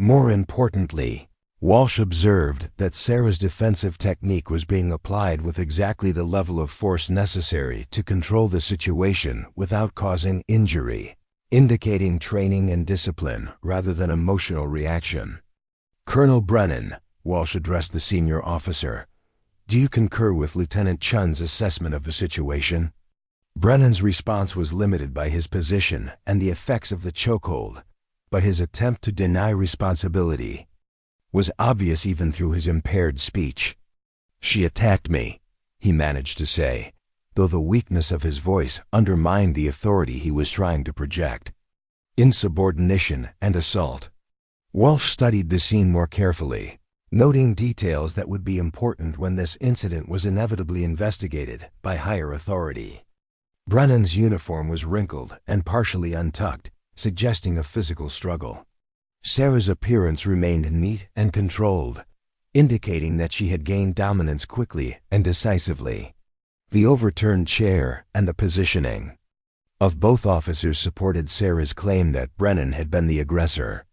More importantly, Walsh observed that Sarah's defensive technique was being applied with exactly the level of force necessary to control the situation without causing injury, indicating training and discipline rather than emotional reaction. "Colonel Brennan," Walsh addressed the senior officer, "do you concur with Lieutenant Chen's assessment of the situation?" Brennan's response was limited by his position and the effects of the chokehold, but his attempt to deny responsibility was obvious even through his impaired speech. "She attacked me," he managed to say, though the weakness of his voice undermined the authority he was trying to project. "Insubordination and assault. Walsh studied the scene more carefully, noting details that would be important when this incident was inevitably investigated by higher authority. Brennan's uniform was wrinkled and partially untucked, suggesting a physical struggle. Sarah's appearance remained neat and controlled, indicating that she had gained dominance quickly and decisively. The overturned chair and the positioning of both officers supported Sarah's claim that Brennan had been the aggressor.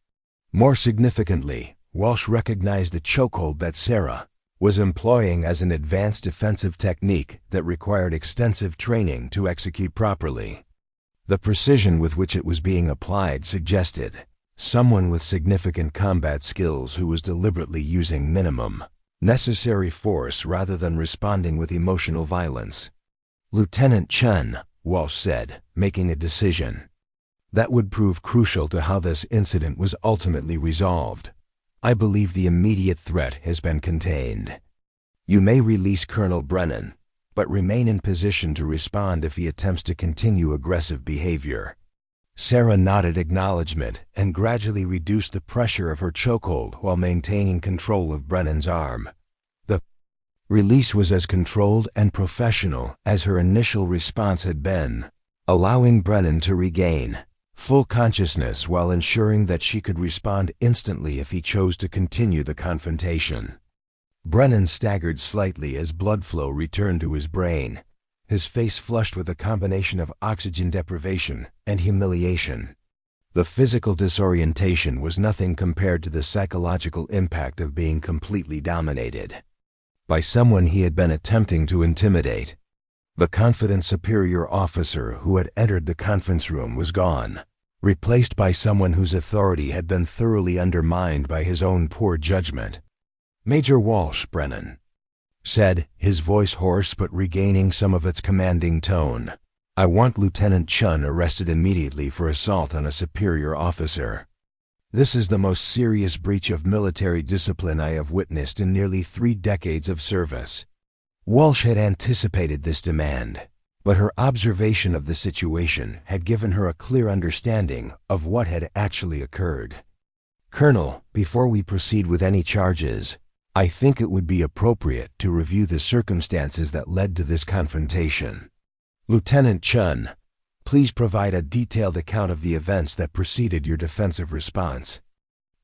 More significantly, Walsh recognized the chokehold that Sarah was employing as an advanced defensive technique that required extensive training to execute properly. The precision with which it was being applied suggested someone with significant combat skills who was deliberately using minimum necessary force rather than responding with emotional violence. Lieutenant Chen, Walsh said, making a decision that would prove crucial to how this incident was ultimately resolved. I believe the immediate threat has been contained. You may release Colonel Brennan, but remain in position to respond if he attempts to continue aggressive behavior. Sarah nodded acknowledgement and gradually reduced the pressure of her chokehold while maintaining control of Brennan's arm. The release was as controlled and professional as her initial response had been, allowing Brennan to regain full consciousness while ensuring that she could respond instantly if he chose to continue the confrontation. Brennan staggered slightly as blood flow returned to his brain, his face flushed with a combination of oxygen deprivation and humiliation. The physical disorientation was nothing compared to the psychological impact of being completely dominated by someone he had been attempting to intimidate. The confident superior officer who had entered the conference room was gone, replaced by someone whose authority had been thoroughly undermined by his own poor judgment. "Major Walsh," Brennan said, his voice hoarse but regaining some of its commanding tone. "I want Lieutenant Chen arrested immediately for assault on a superior officer. This is the most serious breach of military discipline I have witnessed in nearly 3 decades of service." Walsh had anticipated this demand, but her observation of the situation had given her a clear understanding of what had actually occurred. "Colonel, before we proceed with any charges, I think it would be appropriate to review the circumstances that led to this confrontation. Lieutenant Chen, please provide a detailed account of the events that preceded your defensive response."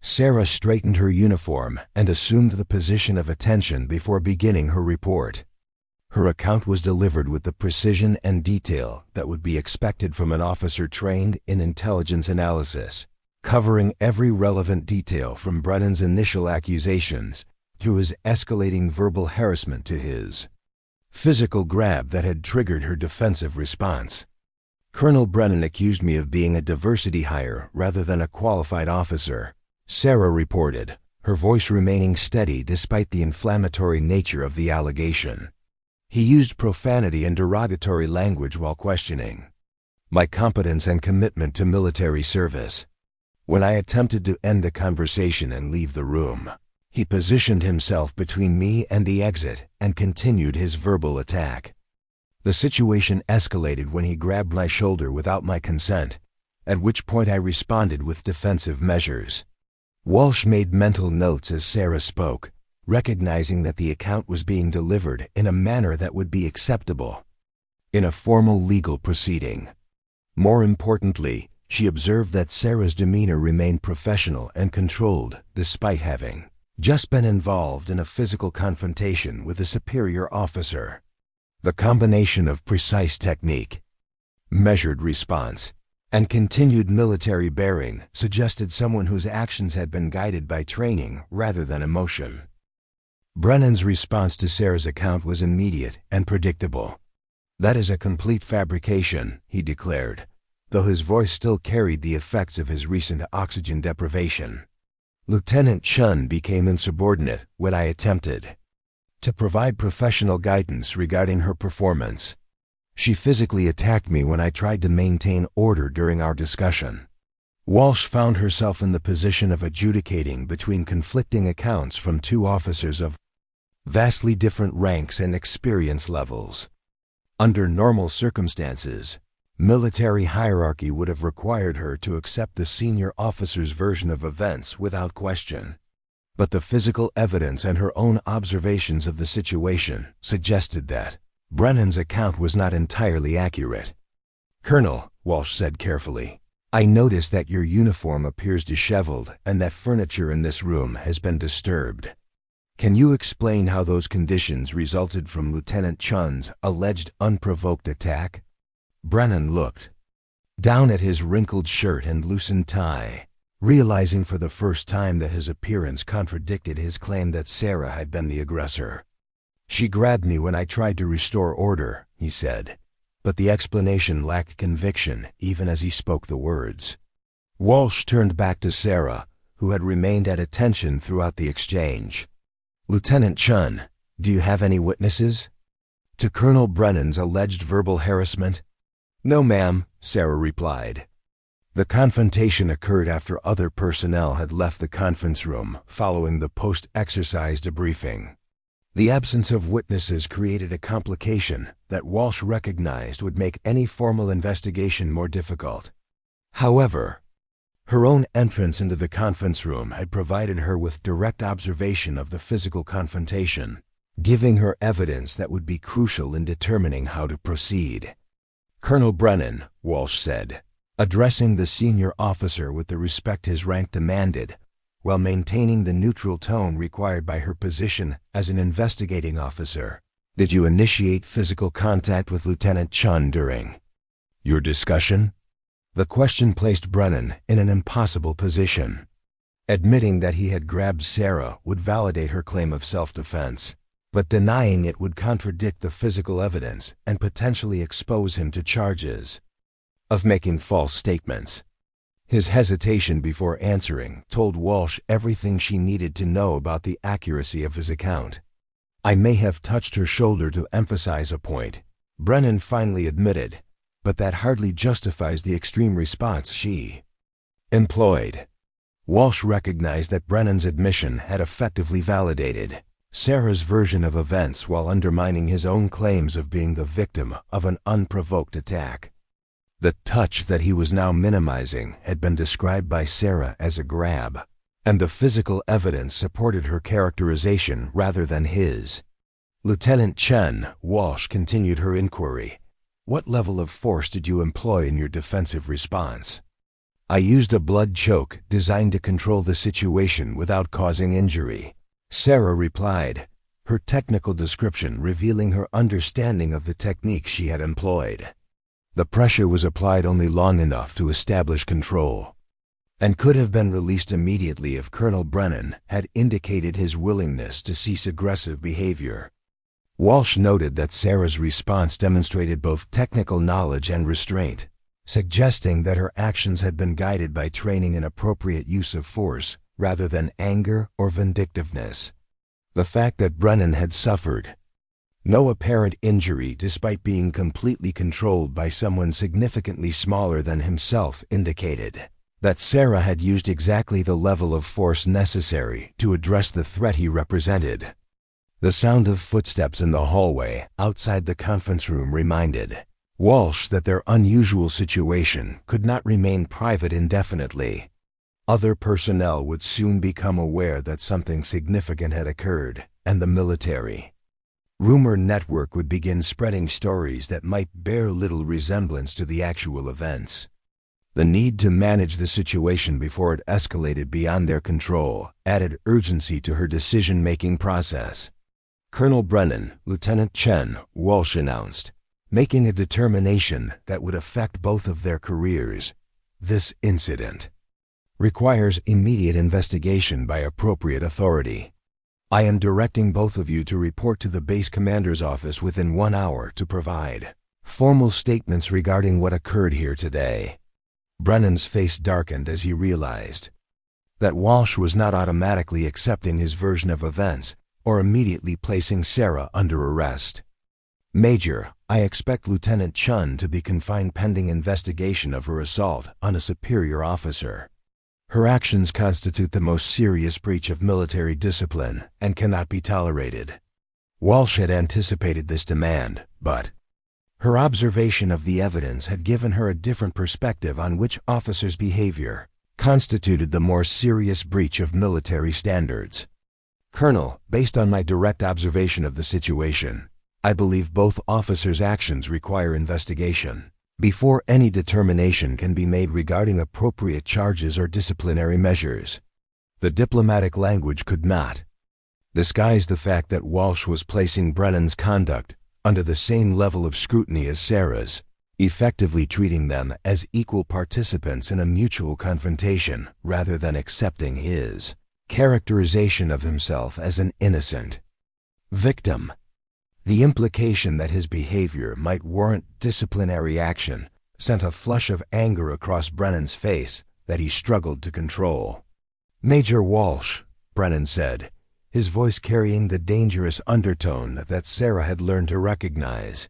Sarah straightened her uniform and assumed the position of attention before beginning her report. Her account was delivered with the precision and detail that would be expected from an officer trained in intelligence analysis, covering every relevant detail from Brennan's initial accusations through his escalating verbal harassment to his physical grab that had triggered her defensive response. "Colonel Brennan accused me of being a diversity hire rather than a qualified officer," Sarah reported, her voice remaining steady despite the inflammatory nature of the allegation. "He used profanity and derogatory language while questioning my competence and commitment to military service. When I attempted to end the conversation and leave the room, he positioned himself between me and the exit and continued his verbal attack. The situation escalated when he grabbed my shoulder without my consent, at which point I responded with defensive measures." Walsh made mental notes as Sarah spoke, recognizing that the account was being delivered in a manner that would be acceptable in a formal legal proceeding. More importantly, she observed that Sarah's demeanor remained professional and controlled despite having just been involved in a physical confrontation with a superior officer. The combination of precise technique, measured response, and continued military bearing suggested someone whose actions had been guided by training rather than emotion. Brennan's response to Sarah's account was immediate and predictable. "That is a complete fabrication," he declared, though his voice still carried the effects of his recent oxygen deprivation. Lieutenant Chen became insubordinate when I attempted to provide professional guidance regarding her performance. She physically attacked me when I tried to maintain order during our discussion. Walsh found herself in the position of adjudicating between conflicting accounts from 2 officers of vastly different ranks and experience levels. Under normal circumstances, Military hierarchy would have required her to accept the senior officer's version of events without question. But the physical evidence and her own observations of the situation suggested that Brennan's account was not entirely accurate. "Colonel," Walsh said carefully, "I notice that your uniform appears disheveled and that furniture in this room has been disturbed. Can you explain how those conditions resulted from Lieutenant Chun's alleged unprovoked attack?" Brennan looked down at his wrinkled shirt and loosened tie, realizing for the first time that his appearance contradicted his claim that Sarah had been the aggressor. "She grabbed me when I tried to restore order," he said, but the explanation lacked conviction even as he spoke the words. Walsh turned back to Sarah, who had remained at attention throughout the exchange. "Lieutenant Chun, do you have any witnesses to Colonel Brennan's alleged verbal harassment?" "No, ma'am," Sarah replied. The confrontation occurred after other personnel had left the conference room following the post-exercise debriefing. The absence of witnesses created a complication that Walsh recognized would make any formal investigation more difficult. However, her own entrance into the conference room had provided her with direct observation of the physical confrontation, giving her evidence that would be crucial in determining how to proceed. "Colonel Brennan," Walsh said, addressing the senior officer with the respect his rank demanded, while maintaining the neutral tone required by her position as an investigating officer, "did you initiate physical contact with Lieutenant Chun during your discussion?" The question placed Brennan in an impossible position. Admitting that he had grabbed Sarah would validate her claim of self-defense, but denying it would contradict the physical evidence and potentially expose him to charges of making false statements. His hesitation before answering told Walsh everything she needed to know about the accuracy of his account. "I may have touched her shoulder to emphasize a point," Brennan finally admitted, "but that hardly justifies the extreme response she employed." Walsh recognized that Brennan's admission had effectively validated Sarah's version of events while undermining his own claims of being the victim of an unprovoked attack. The touch that he was now minimizing had been described by Sarah as a grab, and the physical evidence supported her characterization rather than his. "Lieutenant Chen," Walsh continued her inquiry, "what level of force did you employ in your defensive response?" "I used a blood choke designed to control the situation without causing injury," Sarah replied, her technical description revealing her understanding of the technique she had employed. "The pressure was applied only long enough to establish control, and could have been released immediately if Colonel Brennan had indicated his willingness to cease aggressive behavior." Walsh noted that Sarah's response demonstrated both technical knowledge and restraint, suggesting that her actions had been guided by training in appropriate use of force rather than anger or vindictiveness. The fact that Brennan had suffered no apparent injury despite being completely controlled by someone significantly smaller than himself indicated that Sarah had used exactly the level of force necessary to address the threat he represented. The sound of footsteps in the hallway outside the conference room reminded Walsh that their unusual situation could not remain private indefinitely. Other personnel would soon become aware that something significant had occurred, and the military rumor network would begin spreading stories that might bear little resemblance to the actual events. The need to manage the situation before it escalated beyond their control added urgency to her decision-making process. "Colonel Brennan, Lieutenant Chen," Walsh announced, making a determination that would affect both of their careers. "This incident requires immediate investigation by appropriate authority. I am directing both of you to report to the base commander's office within 1 hour to provide formal statements regarding what occurred here today." Brennan's face darkened as he realized that Walsh was not automatically accepting his version of events or immediately placing Sarah under arrest. "Major, I expect Lieutenant Chun to be confined pending investigation of her assault on a superior officer. Her actions constitute the most serious breach of military discipline and cannot be tolerated." Walsh had anticipated this demand, but Her observation of the evidence had given her a different perspective on which officers' behavior constituted the more serious breach of military standards. "Colonel, based on my direct observation of the situation, I believe both officers' actions require investigation before any determination can be made regarding appropriate charges or disciplinary measures." The diplomatic language could not disguise the fact that Walsh was placing Brennan's conduct under the same level of scrutiny as Sarah's, effectively treating them as equal participants in a mutual confrontation rather than accepting his characterization of himself as an innocent victim. The implication that his behavior might warrant disciplinary action sent a flush of anger across Brennan's face that he struggled to control. "Major Walsh," Brennan said, his voice carrying the dangerous undertone that Sarah had learned to recognize.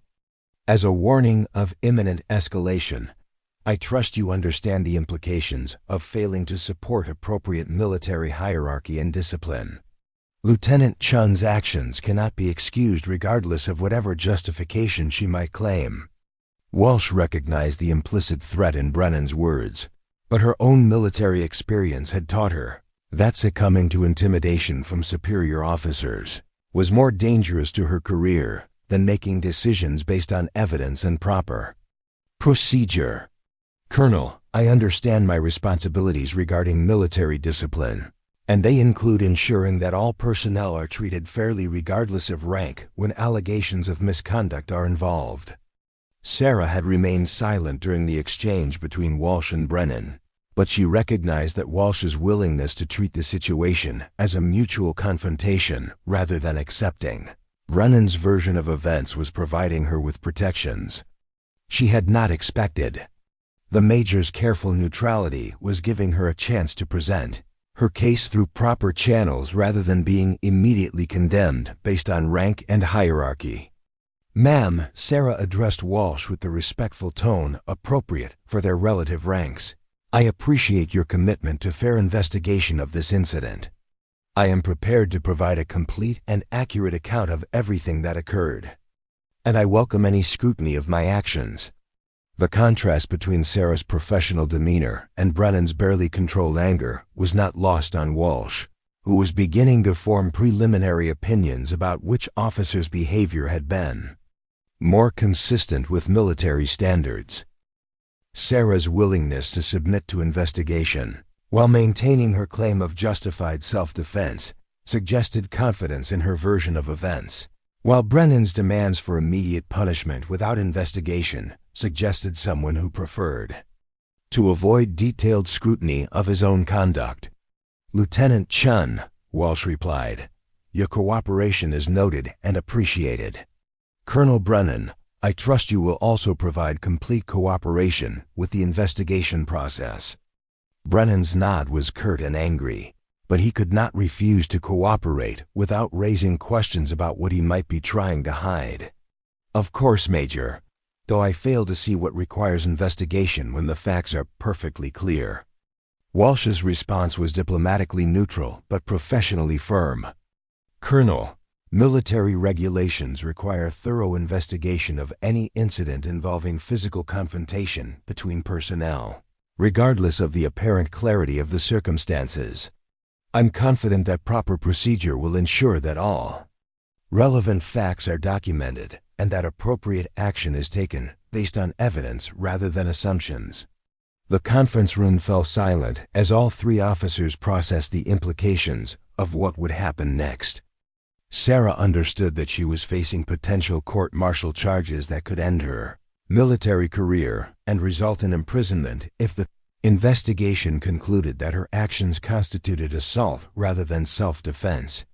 "As a warning of imminent escalation, I trust you understand the implications of failing to support appropriate military hierarchy and discipline. Lieutenant Chun's actions cannot be excused regardless of whatever justification she might claim." Walsh recognized the implicit threat in Brennan's words, but her own military experience had taught her that succumbing to intimidation from superior officers was more dangerous to her career than making decisions based on evidence and proper procedure. "Colonel, I understand my responsibilities regarding military discipline, and they include ensuring that all personnel are treated fairly regardless of rank when allegations of misconduct are involved." Sarah had remained silent during the exchange between Walsh and Brennan, but she recognized that Walsh's willingness to treat the situation as a mutual confrontation rather than accepting Brennan's version of events was providing her with protections she had not expected. The Major's careful neutrality was giving her a chance to present her case through proper channels rather than being immediately condemned based on rank and hierarchy. "Ma'am," Sarah addressed Walsh with the respectful tone appropriate for their relative ranks, "I appreciate your commitment to fair investigation of this incident. I am prepared to provide a complete and accurate account of everything that occurred, and I welcome any scrutiny of my actions." The contrast between Sarah's professional demeanor and Brennan's barely controlled anger was not lost on Walsh, who was beginning to form preliminary opinions about which officer's behavior had been more consistent with military standards. Sarah's willingness to submit to investigation, while maintaining her claim of justified self-defense, suggested confidence in her version of events, while Brennan's demands for immediate punishment without investigation suggested someone who preferred to avoid detailed scrutiny of his own conduct. "Lieutenant Chun," Walsh replied, "your cooperation is noted and appreciated. Colonel Brennan, I trust you will also provide complete cooperation with the investigation process." Brennan's nod was curt and angry, but he could not refuse to cooperate without raising questions about what he might be trying to hide. "Of course, Major, though I fail to see what requires investigation when the facts are perfectly clear." Walsh's response was diplomatically neutral but professionally firm. "Colonel, military regulations require thorough investigation of any incident involving physical confrontation between personnel, regardless of the apparent clarity of the circumstances. I'm confident that proper procedure will ensure that all relevant facts are documented and that appropriate action is taken based on evidence rather than assumptions." The conference room fell silent as all three officers processed the implications of what would happen next. Sarah understood that she was facing potential court-martial charges that could end her military career and result in imprisonment if the investigation concluded that her actions constituted assault rather than self-defense.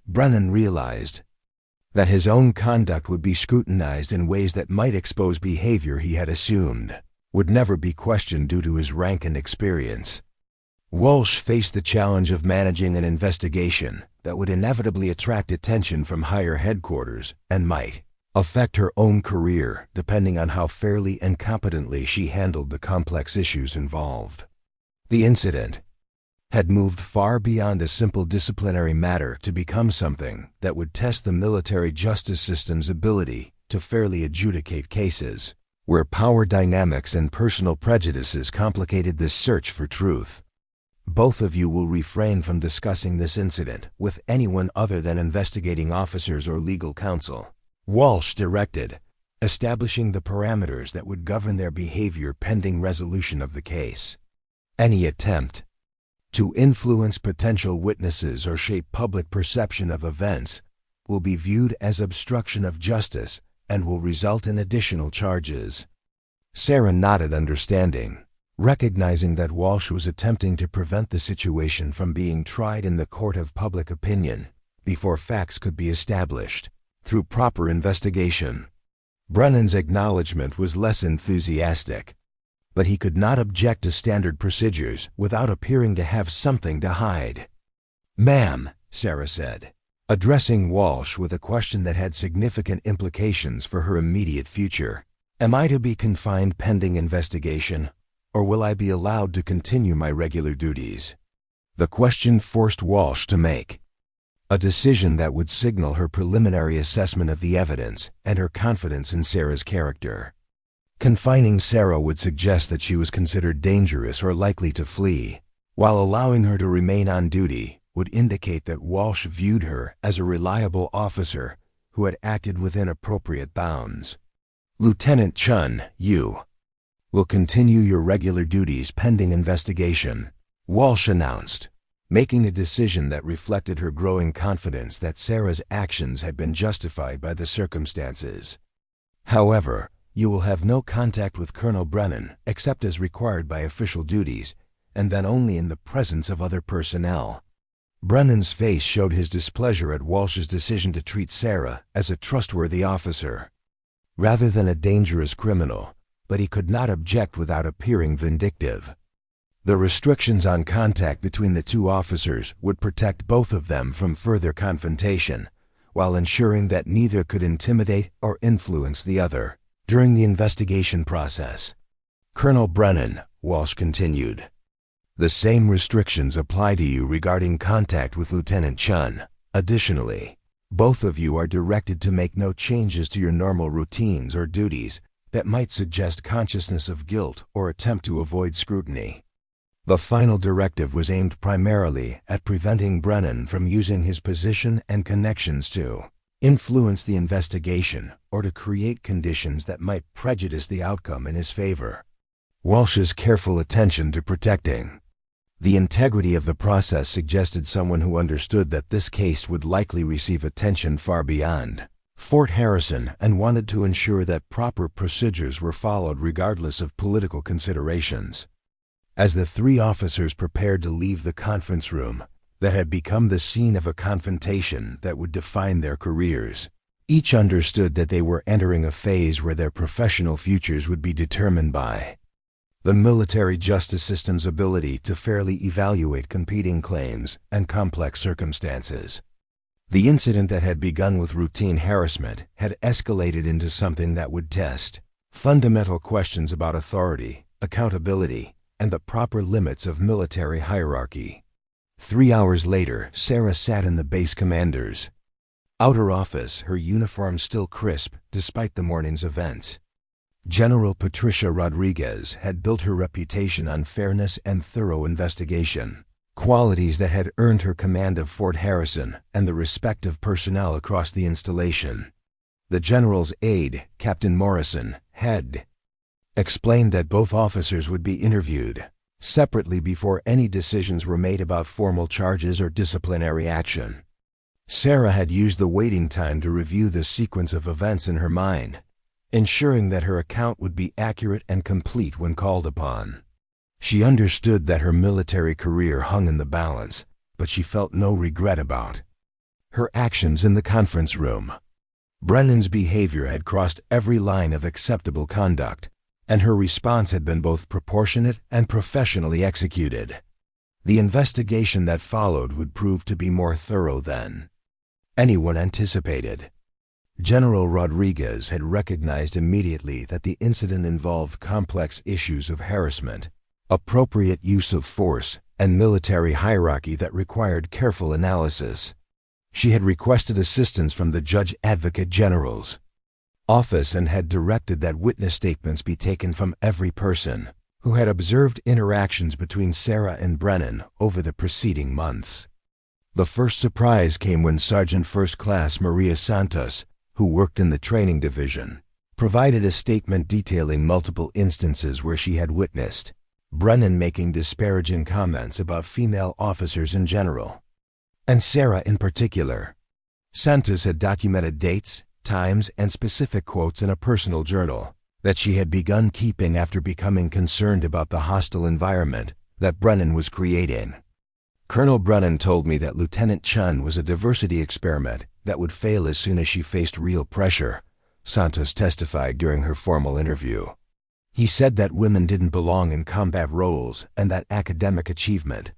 Brennan realized that his own conduct would be scrutinized in ways that might expose behavior he had assumed would never be questioned due to his rank and experience. Walsh faced the challenge of managing an investigation that would inevitably attract attention from higher headquarters and might affect her own career depending on how fairly and competently she handled the complex issues involved. The incident had moved far beyond a simple disciplinary matter to become something that would test the military justice system's ability to fairly adjudicate cases, where power dynamics and personal prejudices complicated this search for truth. Both of you will refrain from discussing this incident with anyone other than investigating officers or legal counsel," Walsh directed, establishing the parameters that would govern their behavior pending resolution of the case. Any attempt to influence potential witnesses or shape public perception of events will be viewed as obstruction of justice and will result in additional charges. Sarah nodded understanding, recognizing that Walsh was attempting to prevent the situation from being tried in the court of public opinion before facts could be established through proper investigation. Brennan's acknowledgement was less enthusiastic, but he could not object to standard procedures without appearing to have something to hide. "Ma'am," Sarah said, addressing Walsh with a question that had significant implications for her immediate future, "am I to be confined pending investigation, or will I be allowed to continue my regular duties?" The question forced Walsh to make a decision that would signal her preliminary assessment of the evidence and her confidence in Sarah's character. Confining Sarah would suggest that she was considered dangerous or likely to flee, while allowing her to remain on duty would indicate that Walsh viewed her as a reliable officer who had acted within appropriate bounds. "Lieutenant Chen, you will continue your regular duties pending investigation," Walsh announced, making a decision that reflected her growing confidence that Sarah's actions had been justified by the circumstances. "However, you will have no contact with Colonel Brennan except as required by official duties, and then only in the presence of other personnel." Brennan's face showed his displeasure at Walsh's decision to treat Sarah as a trustworthy officer, rather than a dangerous criminal, but he could not object without appearing vindictive. The restrictions on contact between the two officers would protect both of them from further confrontation, while ensuring that neither could intimidate or influence the other during the investigation process. "Colonel Brennan," Walsh continued, "the same restrictions apply to you regarding contact with Lieutenant Chen. Additionally, both of you are directed to make no changes to your normal routines or duties that might suggest consciousness of guilt or attempt to avoid scrutiny." The final directive was aimed primarily at preventing Brennan from using his position and connections to influence the investigation or to create conditions that might prejudice the outcome in his favor. Walsh's careful attention to protecting the integrity of the process suggested someone who understood that this case would likely receive attention far beyond Fort Harrison and wanted to ensure that proper procedures were followed regardless of political considerations. As the three officers prepared to leave the conference room that had become the scene of a confrontation that would define their careers, each understood that they were entering a phase where their professional futures would be determined by the military justice system's ability to fairly evaluate competing claims and complex circumstances. The incident that had begun with routine harassment had escalated into something that would test fundamental questions about authority, accountability, and the proper limits of military hierarchy. 3 hours later, Sarah sat in the base commander's outer office, her uniform still crisp despite the morning's events. General Patricia Rodriguez had built her reputation on fairness and thorough investigation, qualities that had earned her command of Fort Harrison and the respect of personnel across the installation. The general's aide, Captain Morrison, had explained that both officers would be interviewed separately before any decisions were made about formal charges or disciplinary action. Sarah had used the waiting time to review the sequence of events in her mind, ensuring that her account would be accurate and complete when called upon. She understood that her military career hung in the balance, but she felt no regret about her actions in the conference room. Brennan's behavior had crossed every line of acceptable conduct, and her response had been both proportionate and professionally executed. The investigation that followed would prove to be more thorough than anyone anticipated. General Rodriguez had recognized immediately that the incident involved complex issues of harassment, appropriate use of force, and military hierarchy that required careful analysis. She had requested assistance from the Judge Advocate Generals office and had directed that witness statements be taken from every person who had observed interactions between Sarah and Brennan over the preceding months. The first surprise came when Sergeant First Class Maria Santos, who worked in the training division, provided a statement detailing multiple instances where she had witnessed Brennan making disparaging comments about female officers in general, and Sarah in particular. Santos had documented dates, times, and specific quotes in a personal journal that she had begun keeping after becoming concerned about the hostile environment that Brennan was creating. Colonel Brennan told me that Lieutenant Chen was a diversity experiment that would fail as soon as she faced real pressure, Santos testified during her formal interview. He said that women didn't belong in combat roles and that academic achievement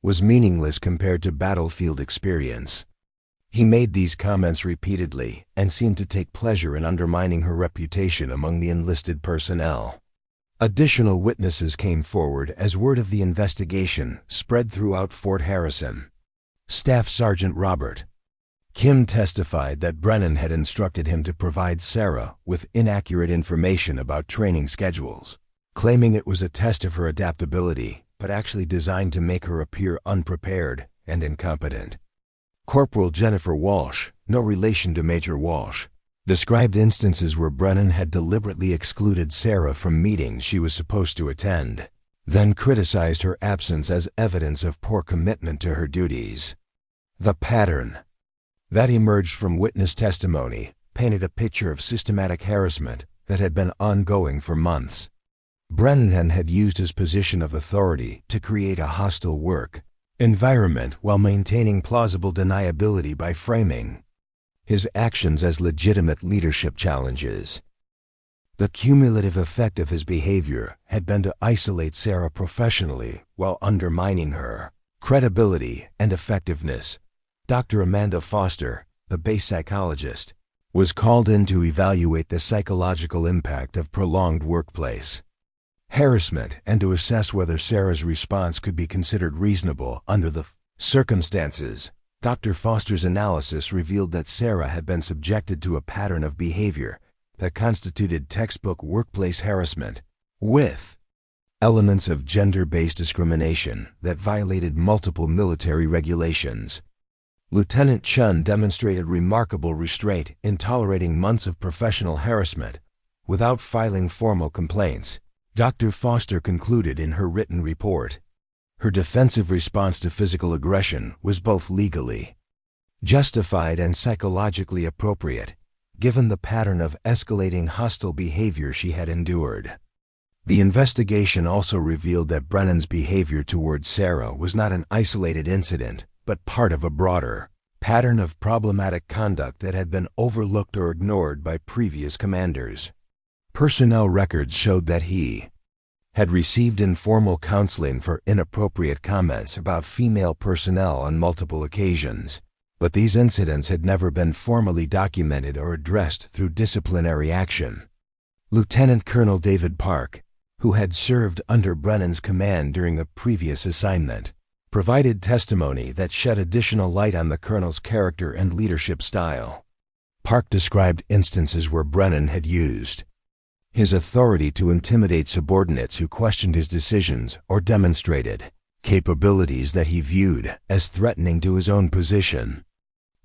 was meaningless compared to battlefield experience. He made these comments repeatedly and seemed to take pleasure in undermining her reputation among the enlisted personnel. Additional witnesses came forward as word of the investigation spread throughout Fort Harrison. Staff Sergeant Robert Kim testified that Brennan had instructed him to provide Sarah with inaccurate information about training schedules, claiming it was a test of her adaptability, but actually designed to make her appear unprepared and incompetent. Corporal Jennifer Walsh, no relation to Major Walsh, described instances where Brennan had deliberately excluded Sarah from meetings she was supposed to attend, then criticized her absence as evidence of poor commitment to her duties. The pattern that emerged from witness testimony painted a picture of systematic harassment that had been ongoing for months. Brennan had used his position of authority to create a hostile work environment while maintaining plausible deniability by framing his actions as legitimate leadership challenges. The cumulative effect of his behavior had been to isolate Sarah professionally while undermining her credibility and effectiveness. Dr. Amanda Foster, the base psychologist, was called in to evaluate the psychological impact of prolonged workplace harassment and to assess whether Sarah's response could be considered reasonable under the circumstances. Dr. Foster's analysis revealed that Sarah had been subjected to a pattern of behavior that constituted textbook workplace harassment, with elements of gender-based discrimination that violated multiple military regulations. Lieutenant Chen demonstrated remarkable restraint in tolerating months of professional harassment without filing formal complaints, Dr. Foster concluded in her written report. Her defensive response to physical aggression was both legally justified and psychologically appropriate, given the pattern of escalating hostile behavior she had endured. The investigation also revealed that Brennan's behavior towards Sarah was not an isolated incident, but part of a broader pattern of problematic conduct that had been overlooked or ignored by previous commanders. Personnel records showed that he had received informal counseling for inappropriate comments about female personnel on multiple occasions, but these incidents had never been formally documented or addressed through disciplinary action. Lieutenant Colonel David Park, who had served under Brennan's command during a previous assignment, provided testimony that shed additional light on the colonel's character and leadership style. Park described instances where Brennan had used his authority to intimidate subordinates who questioned his decisions or demonstrated capabilities that he viewed as threatening to his own position.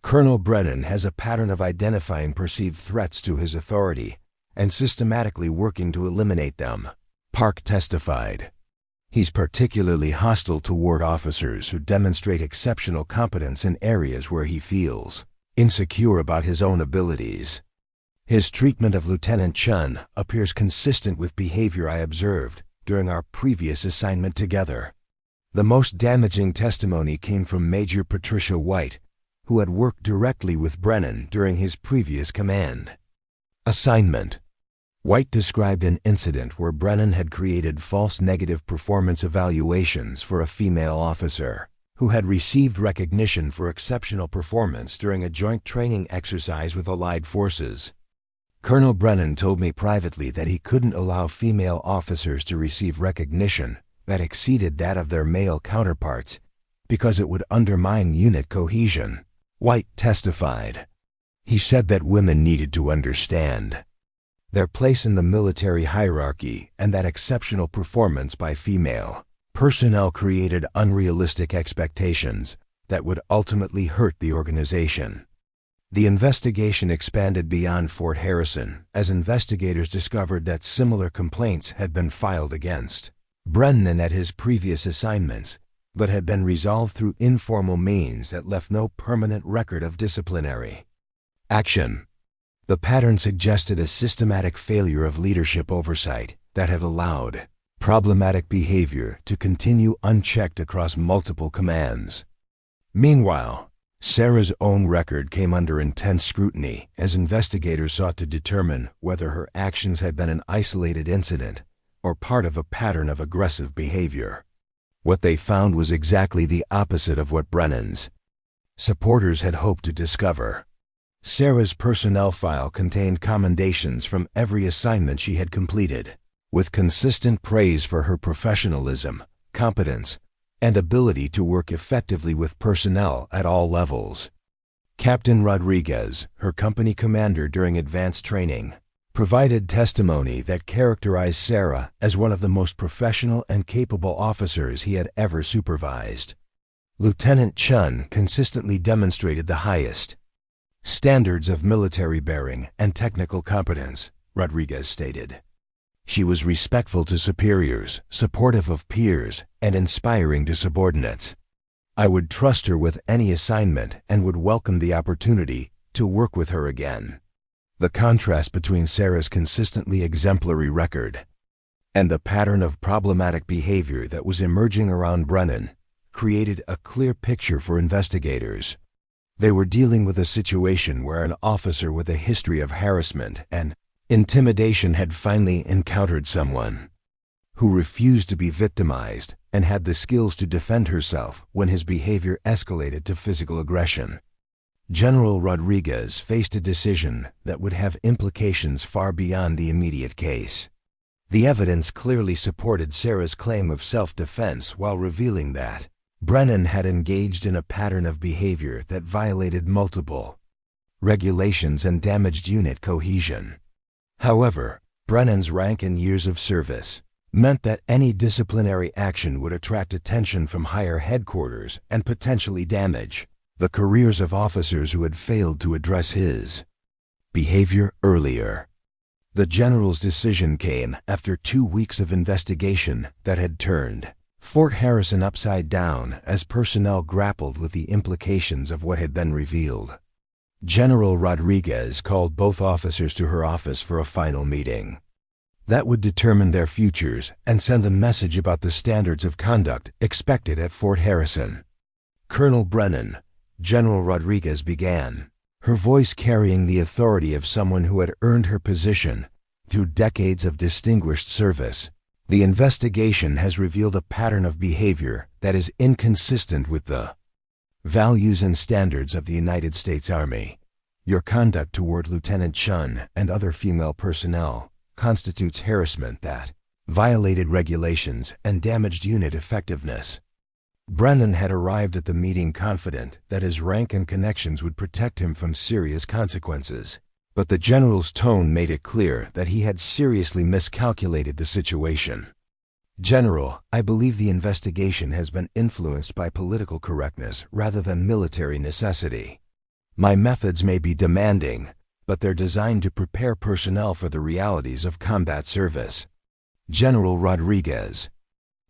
Colonel Brennan has a pattern of identifying perceived threats to his authority and systematically working to eliminate them, Park testified. He's particularly hostile toward officers who demonstrate exceptional competence in areas where he feels insecure about his own abilities. His treatment of Lieutenant Chen appears consistent with behavior I observed during our previous assignment together. The most damaging testimony came from Major Patricia White, who had worked directly with Brennan during his previous command assignment. White described an incident where Brennan had created false negative performance evaluations for a female officer who had received recognition for exceptional performance during a joint training exercise with Allied forces. Colonel Brennan told me privately that he couldn't allow female officers to receive recognition that exceeded that of their male counterparts because it would undermine unit cohesion, White testified. He said that women needed to understand their place in the military hierarchy and that exceptional performance by female personnel created unrealistic expectations that would ultimately hurt the organization. The investigation expanded beyond Fort Harrison as investigators discovered that similar complaints had been filed against Brennan at his previous assignments, but had been resolved through informal means that left no permanent record of disciplinary action. The pattern suggested a systematic failure of leadership oversight that had allowed problematic behavior to continue unchecked across multiple commands. Meanwhile, Sarah's own record came under intense scrutiny as investigators sought to determine whether her actions had been an isolated incident or part of a pattern of aggressive behavior. What they found was exactly the opposite of what Brennan's supporters had hoped to discover. Sarah's personnel file contained commendations from every assignment she had completed, with consistent praise for her professionalism, competence, and ability to work effectively with personnel at all levels. Captain Rodriguez, her company commander during advanced training, provided testimony that characterized Sarah as one of the most professional and capable officers he had ever supervised. Lieutenant Chen consistently demonstrated the highest standards of military bearing and technical competence, Rodriguez stated. She was respectful to superiors, supportive of peers, and inspiring to subordinates. I would trust her with any assignment and would welcome the opportunity to work with her again. The contrast between Sarah's consistently exemplary record and the pattern of problematic behavior that was emerging around Brennan created a clear picture for investigators. They were dealing with a situation where an officer with a history of harassment and intimidation had finally encountered someone who refused to be victimized and had the skills to defend herself when his behavior escalated to physical aggression. General Rodriguez faced a decision that would have implications far beyond the immediate case. The evidence clearly supported Sarah's claim of self-defense while revealing that Brennan had engaged in a pattern of behavior that violated multiple regulations and damaged unit cohesion. However, Brennan's rank and years of service meant that any disciplinary action would attract attention from higher headquarters and potentially damage the careers of officers who had failed to address his behavior earlier. The general's decision came after 2 weeks of investigation that had turned Fort Harrison upside down as personnel grappled with the implications of what had been revealed. General Rodriguez called both officers to her office for a final meeting that would determine their futures and send a message about the standards of conduct expected at Fort Harrison. Colonel Brennan, General Rodriguez began, her voice carrying the authority of someone who had earned her position through decades of distinguished service. The investigation has revealed a pattern of behavior that is inconsistent with the values and standards of the United States Army. Your conduct toward Lieutenant Chen and other female personnel constitutes harassment that violated regulations and damaged unit effectiveness. Brennan had arrived at the meeting confident that his rank and connections would protect him from serious consequences, but the general's tone made it clear that he had seriously miscalculated the situation. General, I believe the investigation has been influenced by political correctness rather than military necessity. My methods may be demanding, but they're designed to prepare personnel for the realities of combat service. General Rodriguez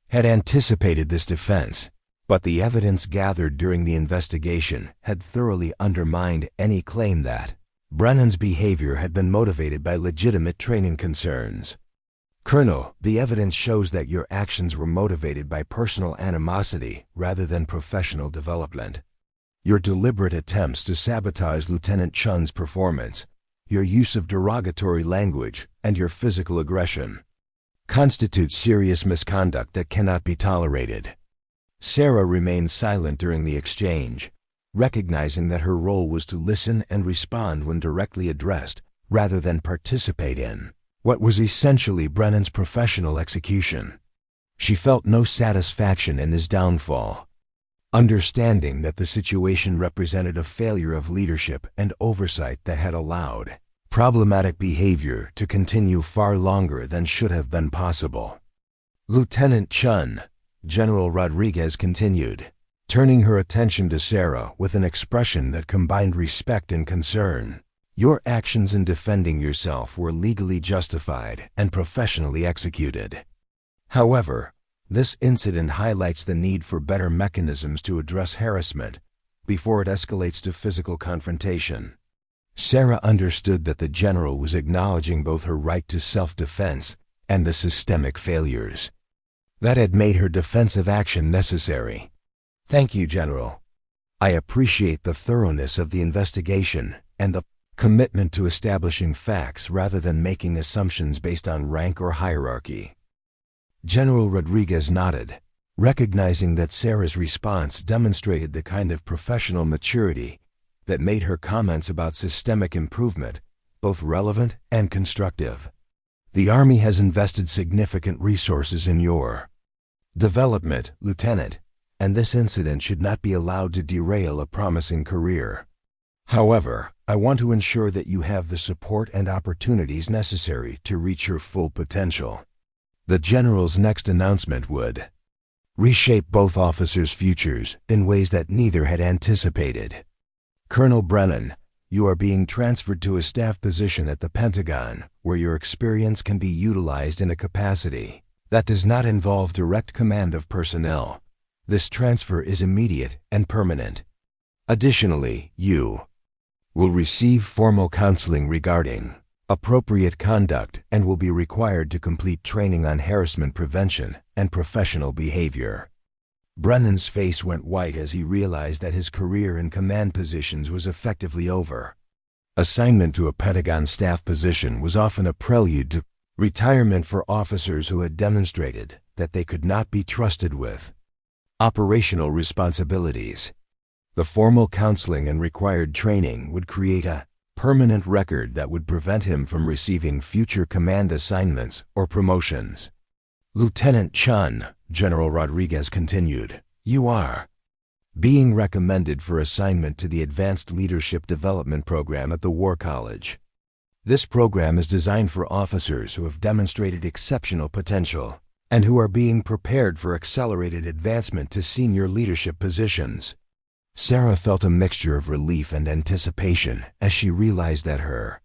had anticipated this defense, but the evidence gathered during the investigation had thoroughly undermined any claim that Brennan's behavior had been motivated by legitimate training concerns. Colonel, the evidence shows that your actions were motivated by personal animosity rather than professional development. Your deliberate attempts to sabotage Lieutenant Chen's performance, your use of derogatory language, and your physical aggression constitute serious misconduct that cannot be tolerated. Sarah remained silent during the exchange, recognizing that her role was to listen and respond when directly addressed rather than participate in what was essentially Brennan's professional execution. She felt no satisfaction in his downfall. Understanding that the situation represented a failure of leadership and oversight that had allowed problematic behavior to continue far longer than should have been possible. Lieutenant Chen, General Rodriguez continued, turning her attention to Sarah with an expression that combined respect and concern. Your actions in defending yourself were legally justified and professionally executed. However, this incident highlights the need for better mechanisms to address harassment before it escalates to physical confrontation. Sarah understood that the general was acknowledging both her right to self-defense and the systemic failures that had made her defensive action necessary. Thank you, General. I appreciate the thoroughness of the investigation and the commitment to establishing facts rather than making assumptions based on rank or hierarchy. General Rodriguez nodded, recognizing that Sarah's response demonstrated the kind of professional maturity that made her comments about systemic improvement both relevant and constructive. The Army has invested significant resources in your development, Lieutenant, and this incident should not be allowed to derail a promising career. However, I want to ensure that you have the support and opportunities necessary to reach your full potential. The General's next announcement would reshape both officers' futures in ways that neither had anticipated. Colonel Brennan, you are being transferred to a staff position at the Pentagon, where your experience can be utilized in a capacity that does not involve direct command of personnel. This transfer is immediate and permanent. Additionally, you will receive formal counseling regarding appropriate conduct and will be required to complete training on harassment prevention and professional behavior. Brennan's face went white as he realized that his career in command positions was effectively over. Assignment to a Pentagon staff position was often a prelude to retirement for officers who had demonstrated that they could not be trusted with operational responsibilities. The formal counseling and required training would create a permanent record that would prevent him from receiving future command assignments or promotions. Lieutenant Chen, General Rodriguez continued, you are being recommended for assignment to the Advanced Leadership Development Program at the War College. This program is designed for officers who have demonstrated exceptional potential and who are being prepared for accelerated advancement to senior leadership positions. Sarah felt a mixture of relief and anticipation as she realized that her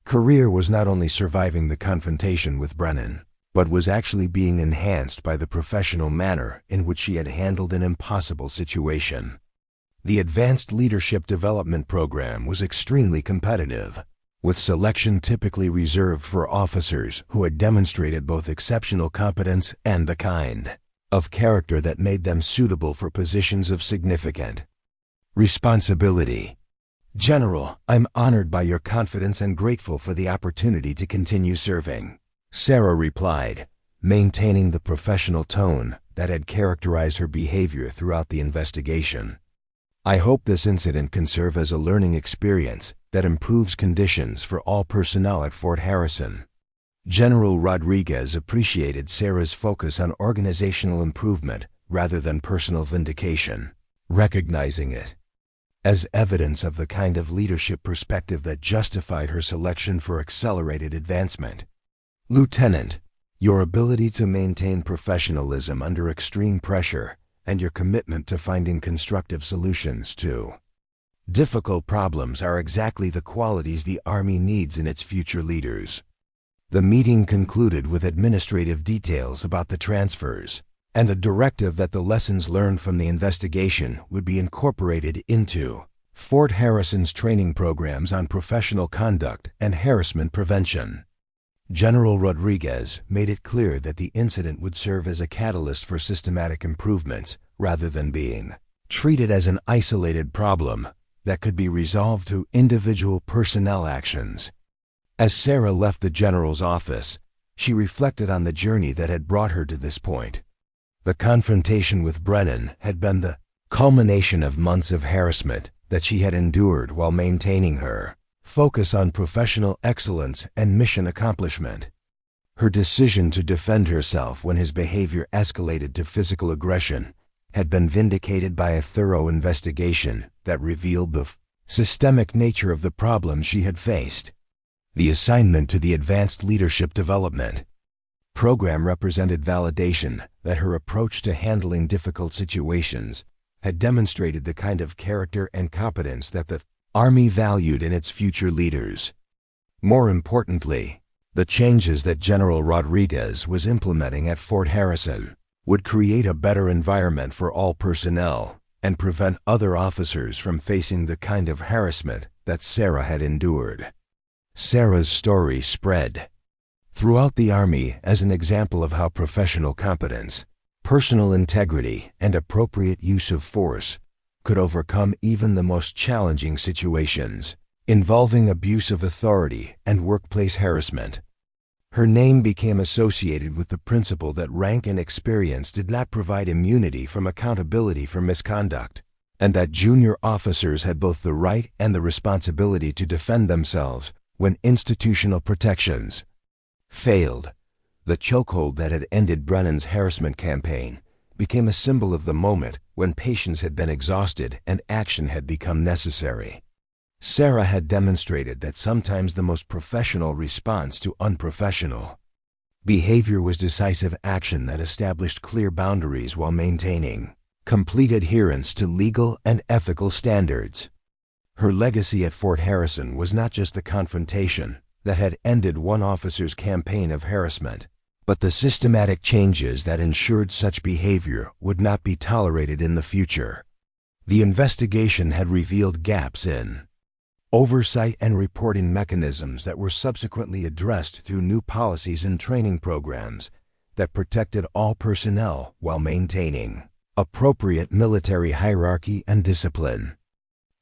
career was not only surviving the confrontation with Brennan, but was actually being enhanced by the professional manner in which she had handled an impossible situation. The Advanced Leadership Development Program was extremely competitive, with selection typically reserved for officers who had demonstrated both exceptional competence and the kind of character that made them suitable for positions of significant responsibility. General, I'm honored by your confidence and grateful for the opportunity to continue serving, Sarah replied, maintaining the professional tone that had characterized her behavior throughout the investigation. I hope this incident can serve as a learning experience that improves conditions for all personnel at Fort Harrison. General Rodriguez appreciated Sarah's focus on organizational improvement rather than personal vindication, recognizing it as evidence of the kind of leadership perspective that justified her selection for accelerated advancement. Lieutenant, your ability to maintain professionalism under extreme pressure and your commitment to finding constructive solutions to difficult problems are exactly the qualities the Army needs in its future leaders. The meeting concluded with administrative details about the transfers and a directive that the lessons learned from the investigation would be incorporated into Fort Harrison's training programs on professional conduct and harassment prevention. General Rodriguez made it clear that the incident would serve as a catalyst for systematic improvements rather than being treated as an isolated problem that could be resolved through individual personnel actions. As Sarah left the general's office, she reflected on the journey that had brought her to this point. The confrontation with Brennan had been the culmination of months of harassment that she had endured while maintaining her focus on professional excellence and mission accomplishment. Her decision to defend herself when his behavior escalated to physical aggression had been vindicated by a thorough investigation that revealed the systemic nature of the problems she had faced. The assignment to the Advanced Leadership Development program represented validation that her approach to handling difficult situations had demonstrated the kind of character and competence that the Army valued in its future leaders. More importantly, the changes that General Rodriguez was implementing at Fort Harrison would create a better environment for all personnel and prevent other officers from facing the kind of harassment that Sarah had endured. Sarah's story spread throughout the Army as an example of how professional competence, personal integrity, and appropriate use of force could overcome even the most challenging situations involving abuse of authority and workplace harassment. Her name became associated with the principle that rank and experience did not provide immunity from accountability for misconduct, and that junior officers had both the right and the responsibility to defend themselves when institutional protections failed. The chokehold that had ended Brennan's harassment campaign became a symbol of the moment when patience had been exhausted and action had become necessary. Sarah had demonstrated that sometimes the most professional response to unprofessional behavior was decisive action that established clear boundaries while maintaining complete adherence to legal and ethical standards. Her legacy at Fort Harrison was not just the confrontation that had ended one officer's campaign of harassment, but the systematic changes that ensured such behavior would not be tolerated in the future. The investigation had revealed gaps in oversight and reporting mechanisms that were subsequently addressed through new policies and training programs that protected all personnel while maintaining appropriate military hierarchy and discipline.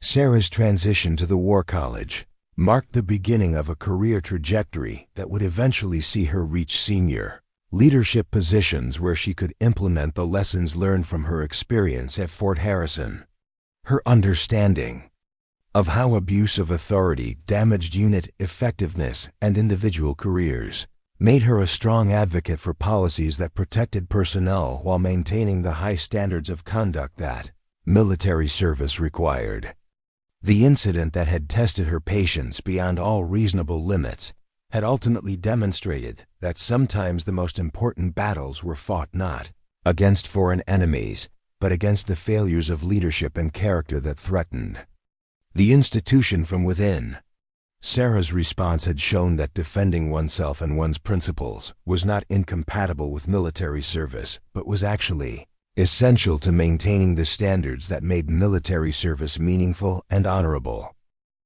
Sarah's transition to the War College marked the beginning of a career trajectory that would eventually see her reach senior leadership positions where she could implement the lessons learned from her experience at Fort Harrison. Her understanding of how abuse of authority damaged unit effectiveness and individual careers made her a strong advocate for policies that protected personnel while maintaining the high standards of conduct that military service required. The incident that had tested her patience beyond all reasonable limits had ultimately demonstrated that sometimes the most important battles were fought not against foreign enemies, but against the failures of leadership and character that threatened the institution from within. Sarah's response had shown that defending oneself and one's principles was not incompatible with military service, but was actually essential to maintaining the standards that made military service meaningful and honorable.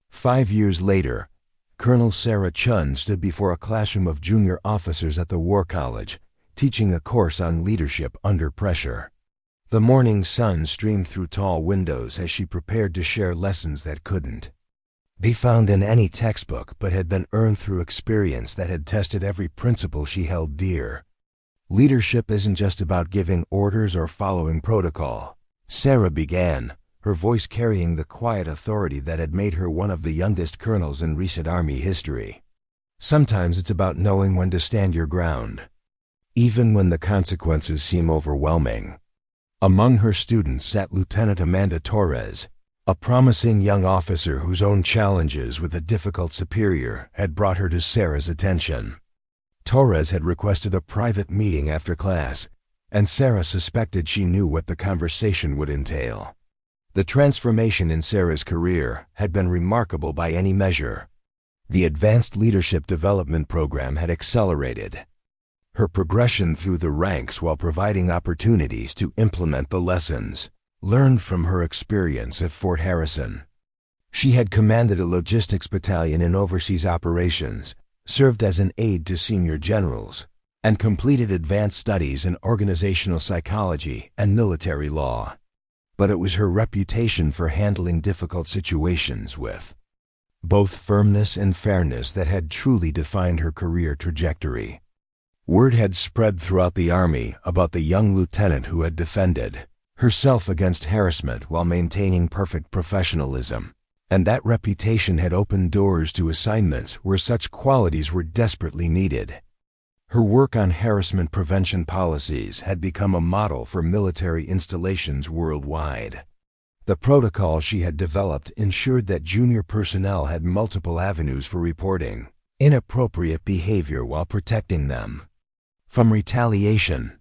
5 years later, Colonel Sarah Chen stood before a classroom of junior officers at the War College, teaching a course on leadership under pressure. The morning sun streamed through tall windows as she prepared to share lessons that couldn't be found in any textbook but had been earned through experience that had tested every principle she held dear. Leadership isn't just about giving orders or following protocol, Sarah began, her voice carrying the quiet authority that had made her one of the youngest colonels in recent Army history. Sometimes it's about knowing when to stand your ground, even when the consequences seem overwhelming. Among her students sat Lieutenant Amanda Torres, a promising young officer whose own challenges with a difficult superior had brought her to Sarah's attention. Torres had requested a private meeting after class, and Sarah suspected she knew what the conversation would entail. The transformation in Sarah's career had been remarkable by any measure. The Advanced Leadership Development Program had accelerated her progression through the ranks while providing opportunities to implement the lessons learned from her experience at Fort Harrison. She had commanded a logistics battalion in overseas operations, served as an aide to senior generals, and completed advanced studies in organizational psychology and military law. But it was her reputation for handling difficult situations with both firmness and fairness that had truly defined her career trajectory. Word had spread throughout the Army about the young lieutenant who had defended herself against harassment while maintaining perfect professionalism, and that reputation had opened doors to assignments where such qualities were desperately needed. Her work on harassment prevention policies had become a model for military installations worldwide. The protocol she had developed ensured that junior personnel had multiple avenues for reporting inappropriate behavior while protecting them from retaliation.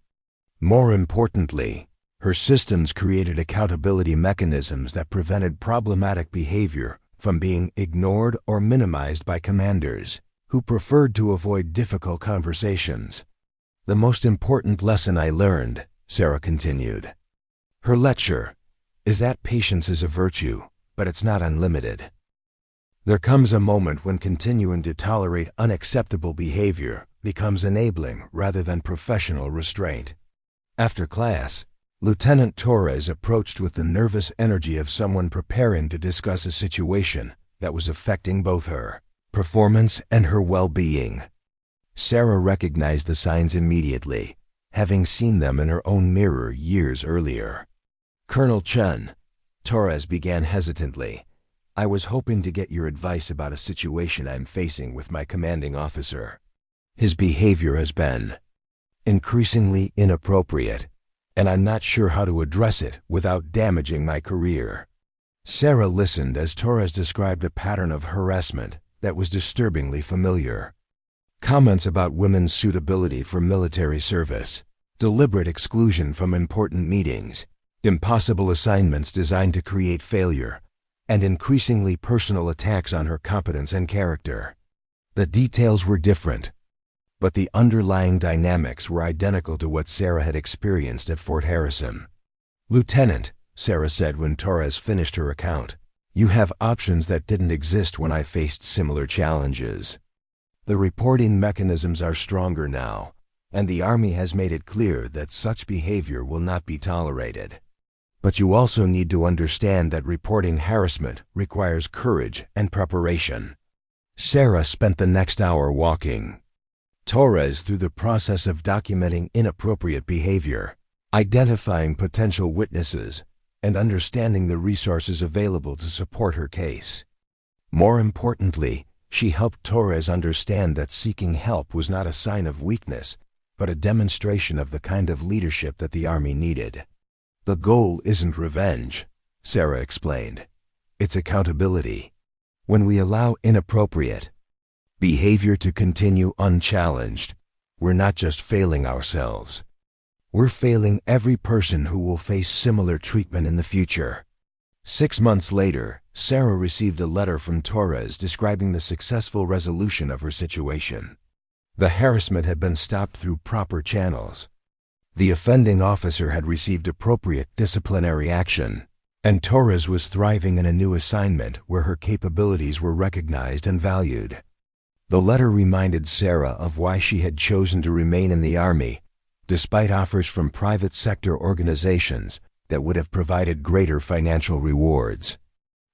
More importantly, her systems created accountability mechanisms that prevented problematic behavior from being ignored or minimized by commanders who preferred to avoid difficult conversations. The most important lesson I learned, Sarah continued, her lecture, is that patience is a virtue, but it's not unlimited. There comes a moment when continuing to tolerate unacceptable behavior becomes enabling rather than professional restraint. After class, Lieutenant Torres approached with the nervous energy of someone preparing to discuss a situation that was affecting both her performance and her well-being. Sarah recognized the signs immediately, having seen them in her own mirror years earlier. "Colonel Chen," Torres began hesitantly, "I was hoping to get your advice about a situation I'm facing with my commanding officer. His behavior has been increasingly inappropriate, and I'm not sure how to address it without damaging my career." Sarah listened as Torres described a pattern of harassment that was disturbingly familiar. Comments about women's suitability for military service, deliberate exclusion from important meetings, impossible assignments designed to create failure, and increasingly personal attacks on her competence and character. The details were different, but the underlying dynamics were identical to what Sarah had experienced at Fort Harrison. "Lieutenant," Sarah said when Torres finished her account, "you have options that didn't exist when I faced similar challenges. The reporting mechanisms are stronger now, and the Army has made it clear that such behavior will not be tolerated. But you also need to understand that reporting harassment requires courage and preparation." Sarah spent the next hour walking Torres through the process of documenting inappropriate behavior, identifying potential witnesses, and understanding the resources available to support her case. More importantly, she helped Torres understand that seeking help was not a sign of weakness, but a demonstration of the kind of leadership that the Army needed. "The goal isn't revenge," Sarah explained. "It's accountability. When we allow inappropriate behavior to continue unchallenged, we're not just failing ourselves. We're failing every person who will face similar treatment in the future." 6 months later, Sarah received a letter from Torres describing the successful resolution of her situation. The harassment had been stopped through proper channels. The offending officer had received appropriate disciplinary action, and Torres was thriving in a new assignment where her capabilities were recognized and valued. The letter reminded Sarah of why she had chosen to remain in the Army, despite offers from private sector organizations that would have provided greater financial rewards.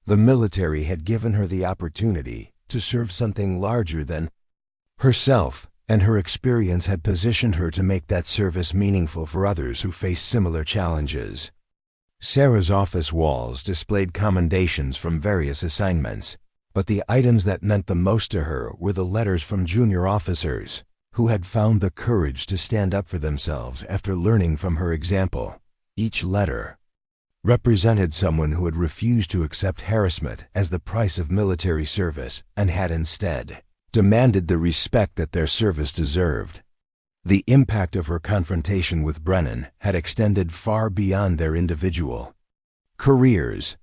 The military had given her the opportunity to serve something larger than herself, and her experience had positioned her to make that service meaningful for others who face similar challenges. Sarah's office walls displayed commendations from various assignments, but the items that meant the most to her were the letters from junior officers who had found the courage to stand up for themselves after learning from her example. Each letter represented someone who had refused to accept harassment as the price of military service and had instead demanded the respect that their service deserved. The impact of her confrontation with Brennan had extended far beyond their individual careers.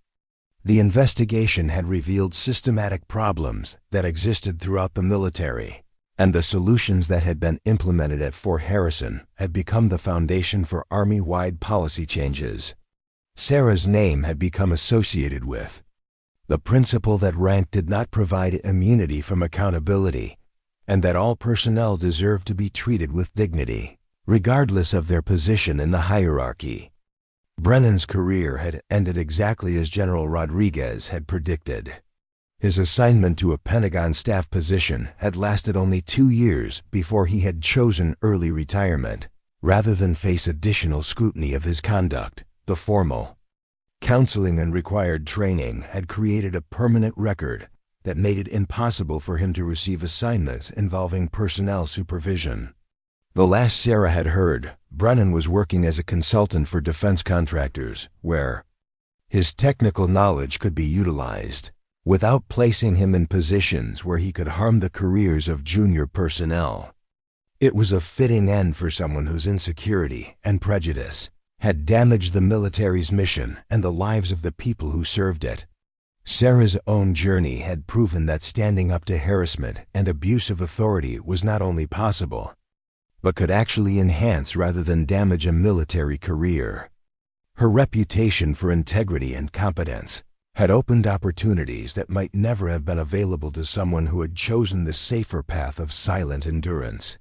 The investigation had revealed systematic problems that existed throughout the military, and the solutions that had been implemented at Fort Harrison had become the foundation for Army-wide policy changes. Sarah's name had become associated with the principle that rank did not provide immunity from accountability, and that all personnel deserved to be treated with dignity, regardless of their position in the hierarchy. Brennan's career had ended exactly as General Rodriguez had predicted. His assignment to a Pentagon staff position had lasted only 2 years before he had chosen early retirement, rather than face additional scrutiny of his conduct. The formal counseling and required training had created a permanent record that made it impossible for him to receive assignments involving personnel supervision. The last Sarah had heard, Brennan was working as a consultant for defense contractors, where his technical knowledge could be utilized, without placing him in positions where he could harm the careers of junior personnel. It was a fitting end for someone whose insecurity and prejudice had damaged the military's mission and the lives of the people who served it. Sarah's own journey had proven that standing up to harassment and abuse of authority was not only possible, but could actually enhance rather than damage a military career. Her reputation for integrity and competence had opened opportunities that might never have been available to someone who had chosen the safer path of silent endurance.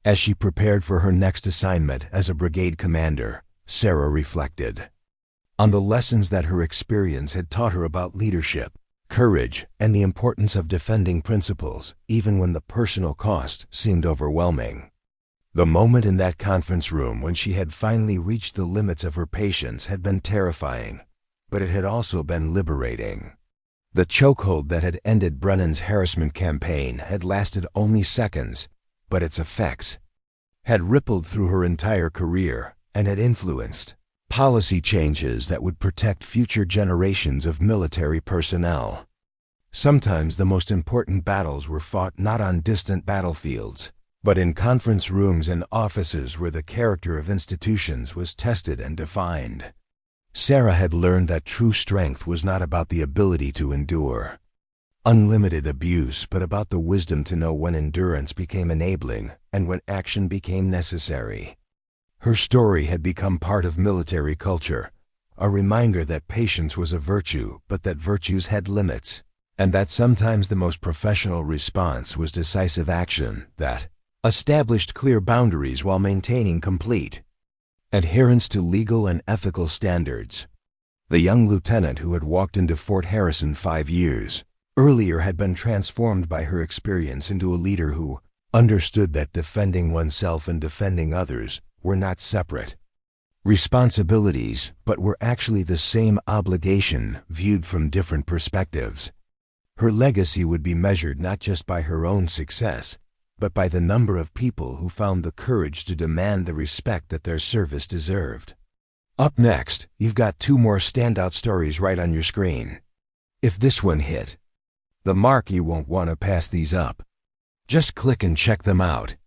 As she prepared for her next assignment as a brigade commander, Sarah reflected on the lessons that her experience had taught her about leadership, courage, and the importance of defending principles, even when the personal cost seemed overwhelming. The moment in that conference room when she had finally reached the limits of her patience had been terrifying, but it had also been liberating. The chokehold that had ended Brennan's harassment campaign had lasted only seconds, but its effects had rippled through her entire career and had influenced policy changes that would protect future generations of military personnel. Sometimes the most important battles were fought not on distant battlefields, but in conference rooms and offices where the character of institutions was tested and defined. Sarah had learned that true strength was not about the ability to endure unlimited abuse, but about the wisdom to know when endurance became enabling and when action became necessary. Her story had become part of military culture, a reminder that patience was a virtue, but that virtues had limits, and that sometimes the most professional response was decisive action that established clear boundaries while maintaining complete adherence to legal and ethical standards. The young lieutenant who had walked into Fort Harrison 5 years earlier had been transformed by her experience into a leader who understood that defending oneself and defending others were not separate responsibilities, but were actually the same obligation viewed from different perspectives. Her legacy would be measured not just by her own success, but by the number of people who found the courage to demand the respect that their service deserved. Up next, you've got 2 more standout stories right on your screen. If this one hit the mark, you won't want to pass these up. Just click and check them out.